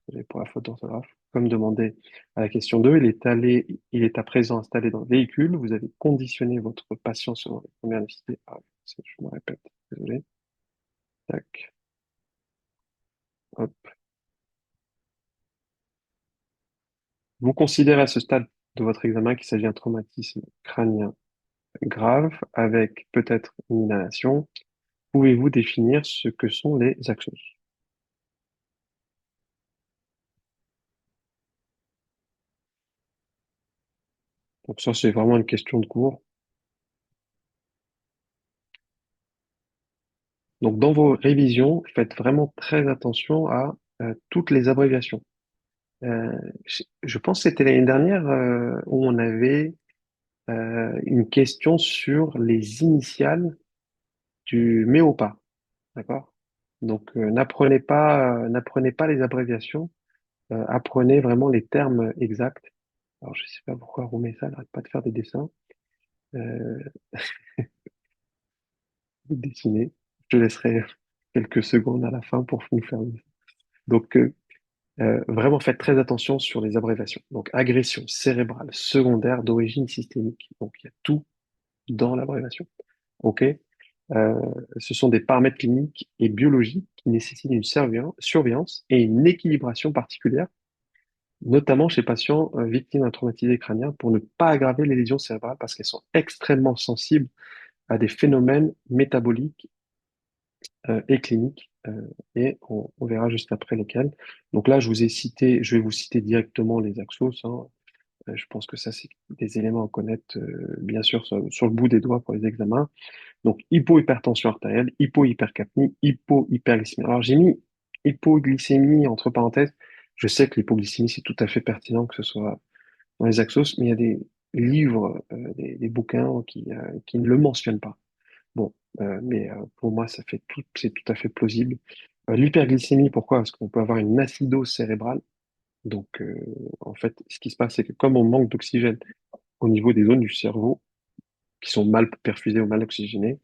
désolé pour la faute d'orthographe, comme demandé à la question 2, il est à présent installé dans le véhicule. Vous avez conditionné votre patient selon les premières nécessités. Ah, je me répète, désolé. Tac, hop. Vous considérez à ce stade de votre examen qu'il s'agit d'un traumatisme crânien grave avec peut-être une inhalation. Pouvez-vous définir ce que sont les axos? Donc ça, c'est vraiment une question de cours. Donc dans vos révisions, faites vraiment très attention à toutes les abréviations. Je pense que c'était l'année dernière où on avait une question sur les initiales du MEOPA, d'accord? Donc n'apprenez pas les abréviations, apprenez vraiment les termes exacts. Alors je sais pas pourquoi Roumé ça n'arrête pas de faire des dessins, euh, de dessiner. Je te laisserai quelques secondes à la fin pour nous faire. Donc vraiment, faites très attention sur les abréviations. Donc, agression cérébrale secondaire d'origine systémique. Donc, il y a tout dans l'abréviation. OK? Ce sont des paramètres cliniques et biologiques qui nécessitent une surveillance et une équilibration particulière, notamment chez patients victimes d'un traumatisé crânien, pour ne pas aggraver les lésions cérébrales parce qu'elles sont extrêmement sensibles à des phénomènes métaboliques et cliniques. Et on verra juste après lesquels. Donc là, je vais vous citer directement les axos, hein. Je pense que ça, c'est des éléments à connaître, bien sûr, sur le bout des doigts pour les examens. Donc, hypohypertension artérielle, hypohypercapnie, hypohyperglycémie. Alors, j'ai mis hypoglycémie entre parenthèses. Je sais que l'hypoglycémie, c'est tout à fait pertinent que ce soit dans les axos, mais il y a des livres, des bouquins qui ne le mentionnent pas. Bon, mais pour moi, c'est tout à fait plausible. L'hyperglycémie, pourquoi? Parce qu'on peut avoir une acidose cérébrale. Donc, en fait, ce qui se passe, c'est que comme on manque d'oxygène au niveau des zones du cerveau qui sont mal perfusées ou mal oxygénées,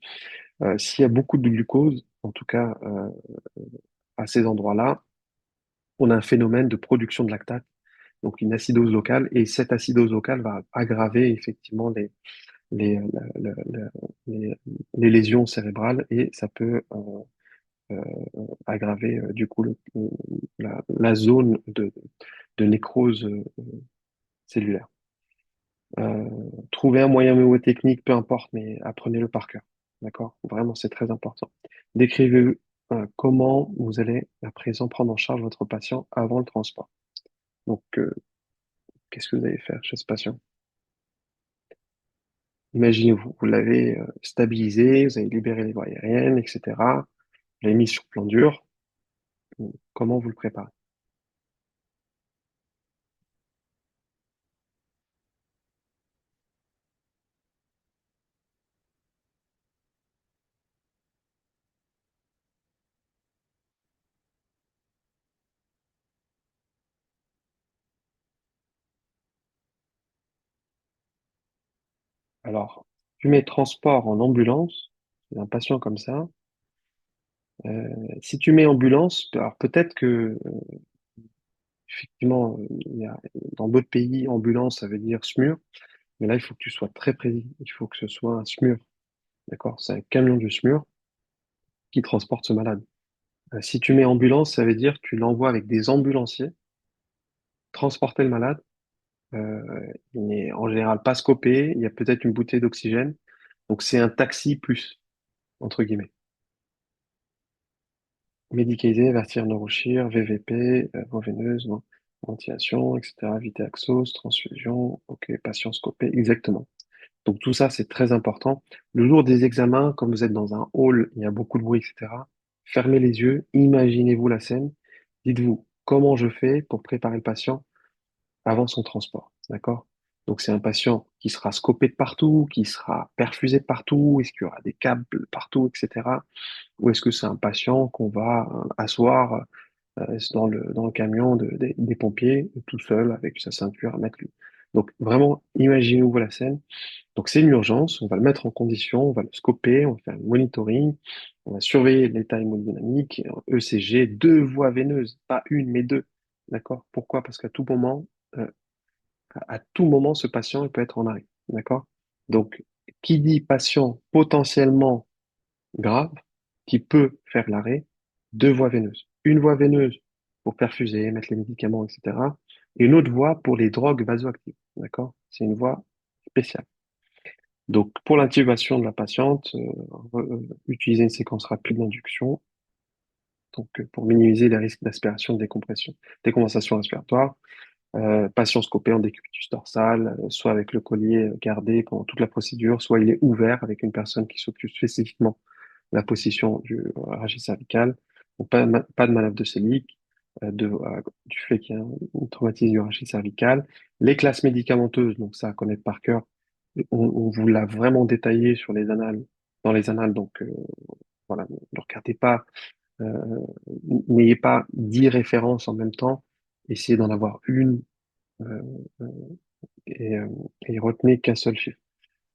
s'il y a beaucoup de glucose, en tout cas à ces endroits-là, on a un phénomène de production de lactate, donc une acidose locale, et cette acidose locale va aggraver effectivement les, la- la- la- les, les lésions cérébrales et ça peut euh, aggraver du coup la zone de nécrose cellulaire. Trouvez un moyen mnémotechnique, peu importe, mais apprenez-le par cœur. D'accord? Vraiment, c'est très important. Décrivez comment vous allez à présent prendre en charge votre patient avant le transport. Donc, qu'est-ce que vous allez faire chez ce patient? Imaginez-vous, vous l'avez stabilisé, vous avez libéré les voies aériennes, etc. Vous l'avez mis sur plan dur. Comment vous le préparez? Alors, tu mets transport en ambulance, un patient comme ça. Si tu mets ambulance, alors peut-être que effectivement, dans d'autres pays, ambulance, ça veut dire SMUR, mais là, il faut que tu sois très précis. Il faut que ce soit un SMUR, d'accord? C'est un camion du SMUR qui transporte ce malade. Si tu mets ambulance, ça veut dire que tu l'envoies avec des ambulanciers transporter le malade. Il n'est en général pas scopé, il y a peut-être une bouteille d'oxygène. Donc, c'est un taxi plus, entre guillemets. Médicalisé, vertir neurochir, VVP, voie veineuse, ventilation, etc., vité-axos, transfusion, ok, patient scopé, exactement. Donc tout ça, c'est très important. Le jour des examens, comme vous êtes dans un hall, il y a beaucoup de bruit, etc. Fermez les yeux, imaginez-vous la scène. Dites-vous comment je fais pour préparer le patient. avant son transport, d'accord? Donc c'est un patient qui sera scopé de partout, qui sera perfusé de partout, est-ce qu'il y aura des câbles partout, etc. Ou est-ce que c'est un patient qu'on va asseoir dans le camion des pompiers, tout seul, avec sa ceinture à mettre lui. Donc vraiment, imaginez-vous la scène. Donc c'est une urgence, on va le mettre en condition, on va le scoper, on va faire le monitoring, on va surveiller l'état hémodynamique, ECG, deux voies veineuses, pas une mais deux. D'accord? Pourquoi? Parce qu'à tout moment, euh, à tout moment, ce patient il peut être en arrêt. D'accord? Donc, qui dit patient potentiellement grave, qui peut faire l'arrêt, deux voies veineuses. Une voie veineuse pour perfuser, mettre les médicaments, etc. Et une autre voie pour les drogues vasoactives. D'accord? C'est une voie spéciale. Donc, pour l'intubation de la patiente, utiliser une séquence rapide d'induction, donc pour minimiser les risques d'aspiration, de décompression, décompensation respiratoire. Patient scopé en décubitus dorsal, soit avec le collier gardé pendant toute la procédure, soit il est ouvert avec une personne qui s'occupe spécifiquement de la position du rachis cervical. Donc, pas de manœuvre de Selig, du fait qu'il y a un traumatisme du rachis cervical. Les classes médicamenteuses, donc ça à connaître par cœur, on vous l'a vraiment détaillé sur les annales, dans les annales, donc voilà, ne regardez pas, euh, n'ayez pas 10 références en même temps, essayez d'en avoir une euh, euh, et, euh, et retenez qu'un seul chiffre.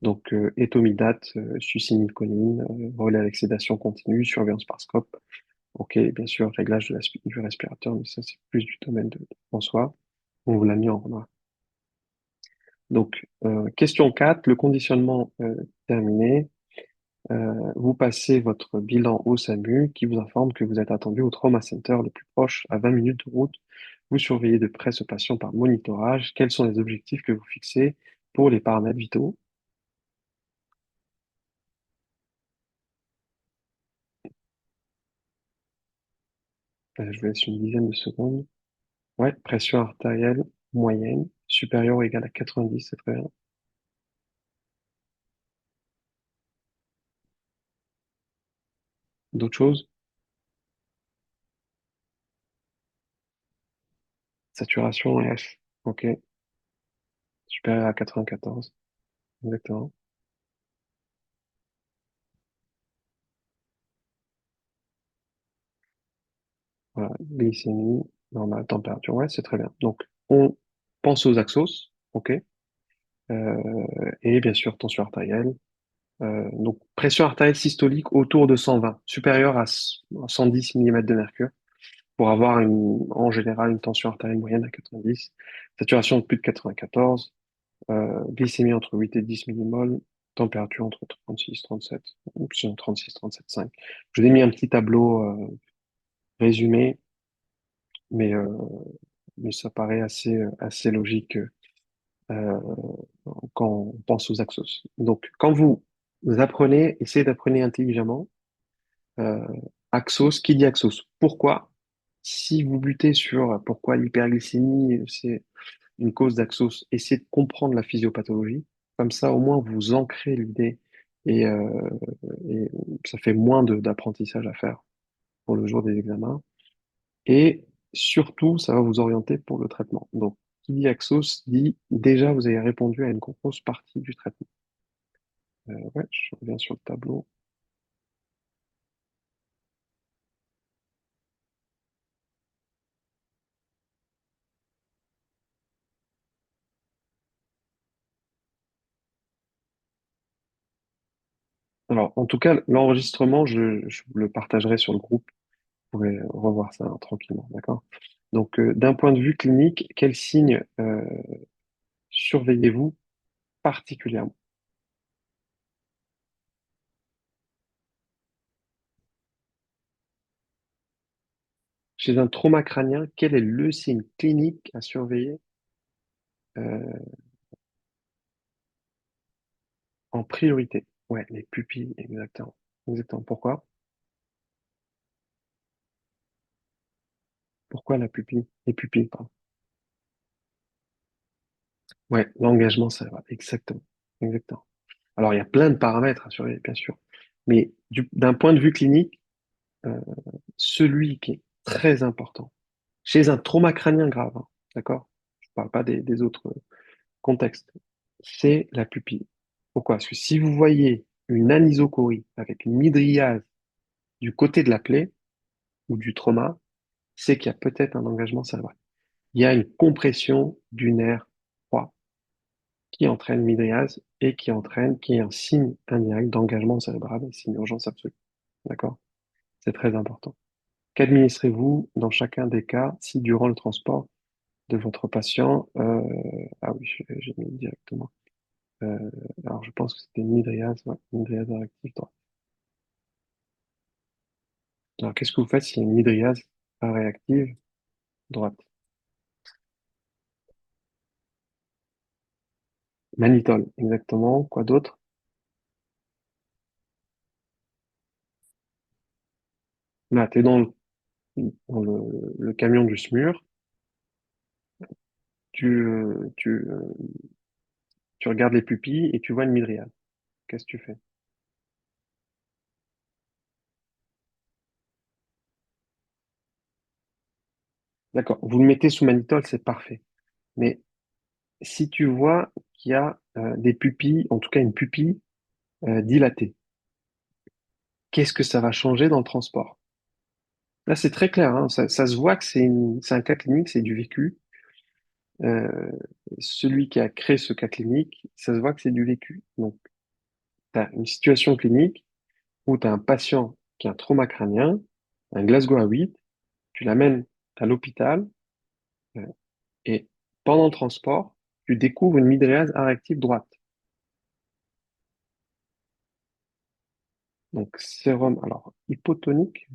Donc, étomidate, succinylcholine, relais avec sédation continue, surveillance par scope. Ok, bien sûr, réglage du respirateur, mais ça, c'est plus du domaine de François. On vous l'a mis en remarque. Donc, question 4, le conditionnement terminé. Vous passez votre bilan au SAMU qui vous informe que vous êtes attendu au trauma center le plus proche à 20 minutes de route. Vous surveillez de près ce patient par monitorage. Quels sont les objectifs que vous fixez pour les paramètres vitaux? Je vous laisse une dizaine de secondes. Ouais, pression artérielle moyenne, supérieure ou égale à 90, c'est très bien. D'autres choses? Saturation F. Ok, supérieure à 94. Exactement. Voilà, glycémie, normale, température. Ouais, c'est très bien. Donc, on pense aux axos. Ok. Et bien sûr, tension artérielle. Donc, pression artérielle systolique autour de 120, supérieure à 110 millimètres de mercure, pour avoir en général une tension artérielle moyenne à 90. Saturation de plus de 94. Glycémie entre 8 et 10 millimoles, température entre 36 et 37, option 36, 37,5. Je vous ai mis un petit tableau résumé, mais, euh, mais ça paraît assez logique euh, quand on pense aux axos. Donc, quand vous apprenez, essayez d'apprendre intelligemment. Euh, Axos, qui dit Axos? Pourquoi? Si vous butez sur pourquoi l'hyperglycémie, c'est une cause d'Axos, essayez de comprendre la physiopathologie. Comme ça, au moins, vous ancrez l'idée et, et ça fait moins d'apprentissage à faire pour le jour des examens. Et surtout, ça va vous orienter pour le traitement. Donc, qui dit Axos dit déjà, vous avez répondu à une grosse partie du traitement. Ouais, je reviens sur le tableau. Alors, en tout cas, l'enregistrement, je vous le partagerai sur le groupe. Vous pourrez revoir ça tranquillement, d'accord? Donc, d'un point de vue clinique, quels signes surveillez-vous particulièrement? Chez un trauma crânien, quel est le signe clinique à surveiller euh, en priorité? Ouais, les pupilles, exactement. Exactement. Pourquoi? Pourquoi la pupille? Les pupilles, pardon. Ouais, l'engagement, ça va. Exactement. Exactement. Alors, il y a plein de paramètres à surveiller, bien sûr. Mais d'un point de vue clinique, euh, celui qui est très important, chez un trauma crânien grave, hein, d'accord? parle pas des autres contextes. C'est la pupille. Pourquoi? Parce que si vous voyez une anisocorie avec une mydriase du côté de la plaie ou du trauma, c'est qu'il y a peut-être un engagement cérébral. Il y a une compression du nerf droit qui entraîne mydriase et qui est un signe indirect d'engagement cérébral et signe d'urgence absolue. D'accord? C'est très important. Qu'administrez-vous dans chacun des cas si durant le transport de votre patient, ah oui, j'ai mis directement. Euh, alors je pense que c'était une mydriase, ouais, mydriase réactive droite. Alors qu'est-ce que vous faites s'il y a une mydriase réactive droite? Mannitol, exactement. Quoi d'autre? Là, tu es dans le camion du SMUR, tu regardes les pupilles et tu vois une mydriase. Qu'est-ce que tu fais? D'accord, vous le mettez sous mannitol, c'est parfait. Mais si tu vois qu'il y a des pupilles, en tout cas une pupille dilatée, qu'est-ce que ça va changer dans le transport? Là, c'est très clair, hein, ça se voit que c'est un cas clinique, c'est du vécu. Euh, Celui qui a créé ce cas clinique, ça se voit que c'est du vécu. Donc, tu as une situation clinique où tu as un patient qui a un trauma crânien, un Glasgow à 8, tu l'amènes à l'hôpital euh, et pendant le transport, tu découvres une mydriase réactive droite. Donc, sérum, alors, hypotonique,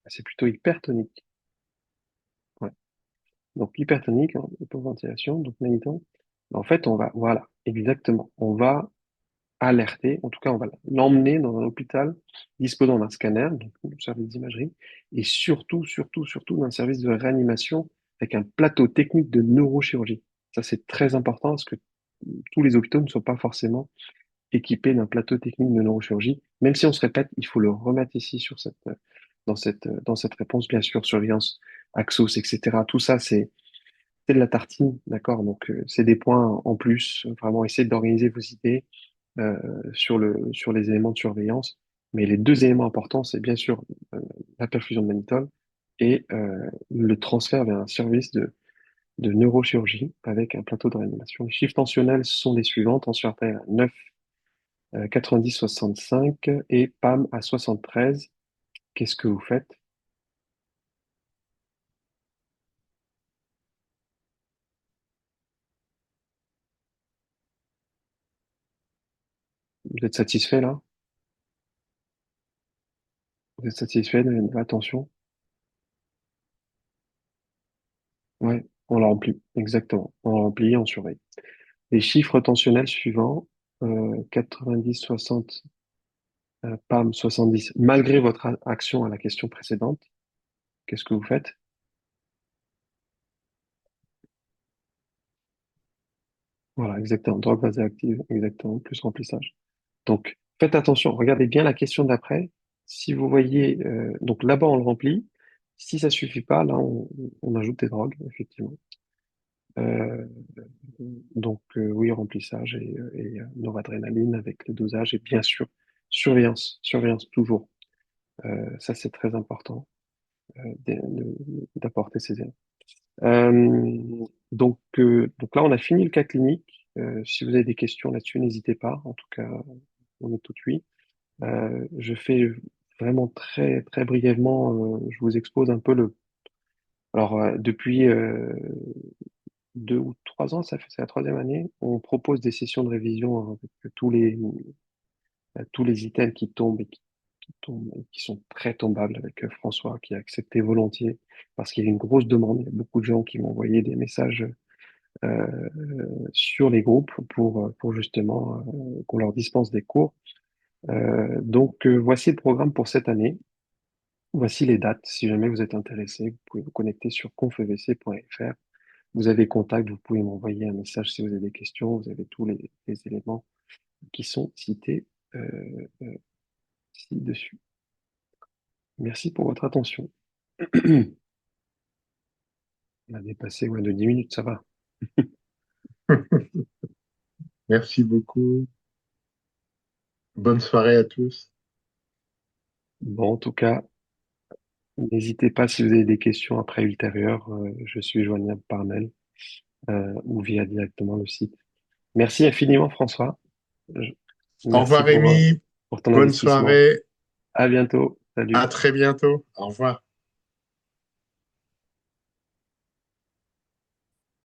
c'est plutôt hypertonique. Ouais. Donc, hypertonique, hein, hypoventilation, donc magnéton. En fait, voilà, exactement. On va alerter, en tout cas, on va l'emmener dans un hôpital disposant d'un scanner, donc un service d'imagerie, et surtout d'un service de réanimation avec un plateau technique de neurochirurgie. Ça, c'est très important parce que tous les hôpitaux ne sont pas forcément équipés d'un plateau technique de neurochirurgie. Même si on se répète, il faut le remettre ici dans cette réponse, bien sûr, surveillance, Axos, etc. Tout ça, c'est de la tartine, d'accord? Donc, c'est des points en plus. Vraiment, essayez d'organiser vos idées euh, sur les éléments de surveillance. Mais les deux éléments importants, c'est bien sûr la perfusion de mannitol et le transfert vers un service de neurochirurgie avec un plateau de réanimation. Les chiffres tensionnels sont les suivants. Tension artérielle à 9, 90, 65 et PAM à 73. Qu'est-ce que vous faites? Vous êtes satisfait là? Vous êtes satisfait de la tension? Ouais, on la remplit, exactement. On la remplit, on surveille. Les chiffres tensionnels suivants, 90, 60, PAM 70, malgré votre action à la question précédente, qu'est-ce que vous faites? Voilà, exactement. Drogue vasoactive, exactement, plus remplissage. Donc, faites attention, regardez bien la question d'après. Si vous voyez, donc là-bas, on le remplit. Si ça suffit pas, là, on ajoute des drogues, effectivement. Euh, donc, oui, remplissage et noradrénaline avec le dosage et bien sûr, surveillance toujours. Ça, c'est très important d'apporter ces éléments. Donc là, on a fini le cas clinique. Si vous avez des questions là-dessus, n'hésitez pas. En tout cas, on est tout oui. Je fais vraiment très très brièvement. Je vous expose un peu le. Alors depuis 2 ou 3 ans, ça fait c'est la troisième année, on propose des sessions de révision avec tous les items qui tombent qui tombent, et qui sont très tombables avec François qui a accepté volontiers parce qu'il y a une grosse demande. Il y a beaucoup de gens qui m'ont envoyé des messages euh, sur les groupes pour justement qu'on leur dispense des cours. Donc voici le programme pour cette année. Voici les dates. Si jamais vous êtes intéressé, vous pouvez vous connecter sur confevc.fr. Vous avez contact, vous pouvez m'envoyer un message si vous avez des questions. Vous avez tous les éléments qui sont cités euh, ci-dessus. Merci pour votre attention. On a dépassé ouais, de 10 minutes, ça va.
Merci beaucoup. Bonne soirée à tous.
Bon, en tout cas, n'hésitez pas si vous avez des questions après ultérieures. Je suis joignable par mail ou via directement le site. Merci infiniment, François. Je-
Au
Merci
revoir, Rémi.
pour ton
Bonne
investissement.
soirée.
À bientôt.
À
Salut.
très bientôt. Au revoir.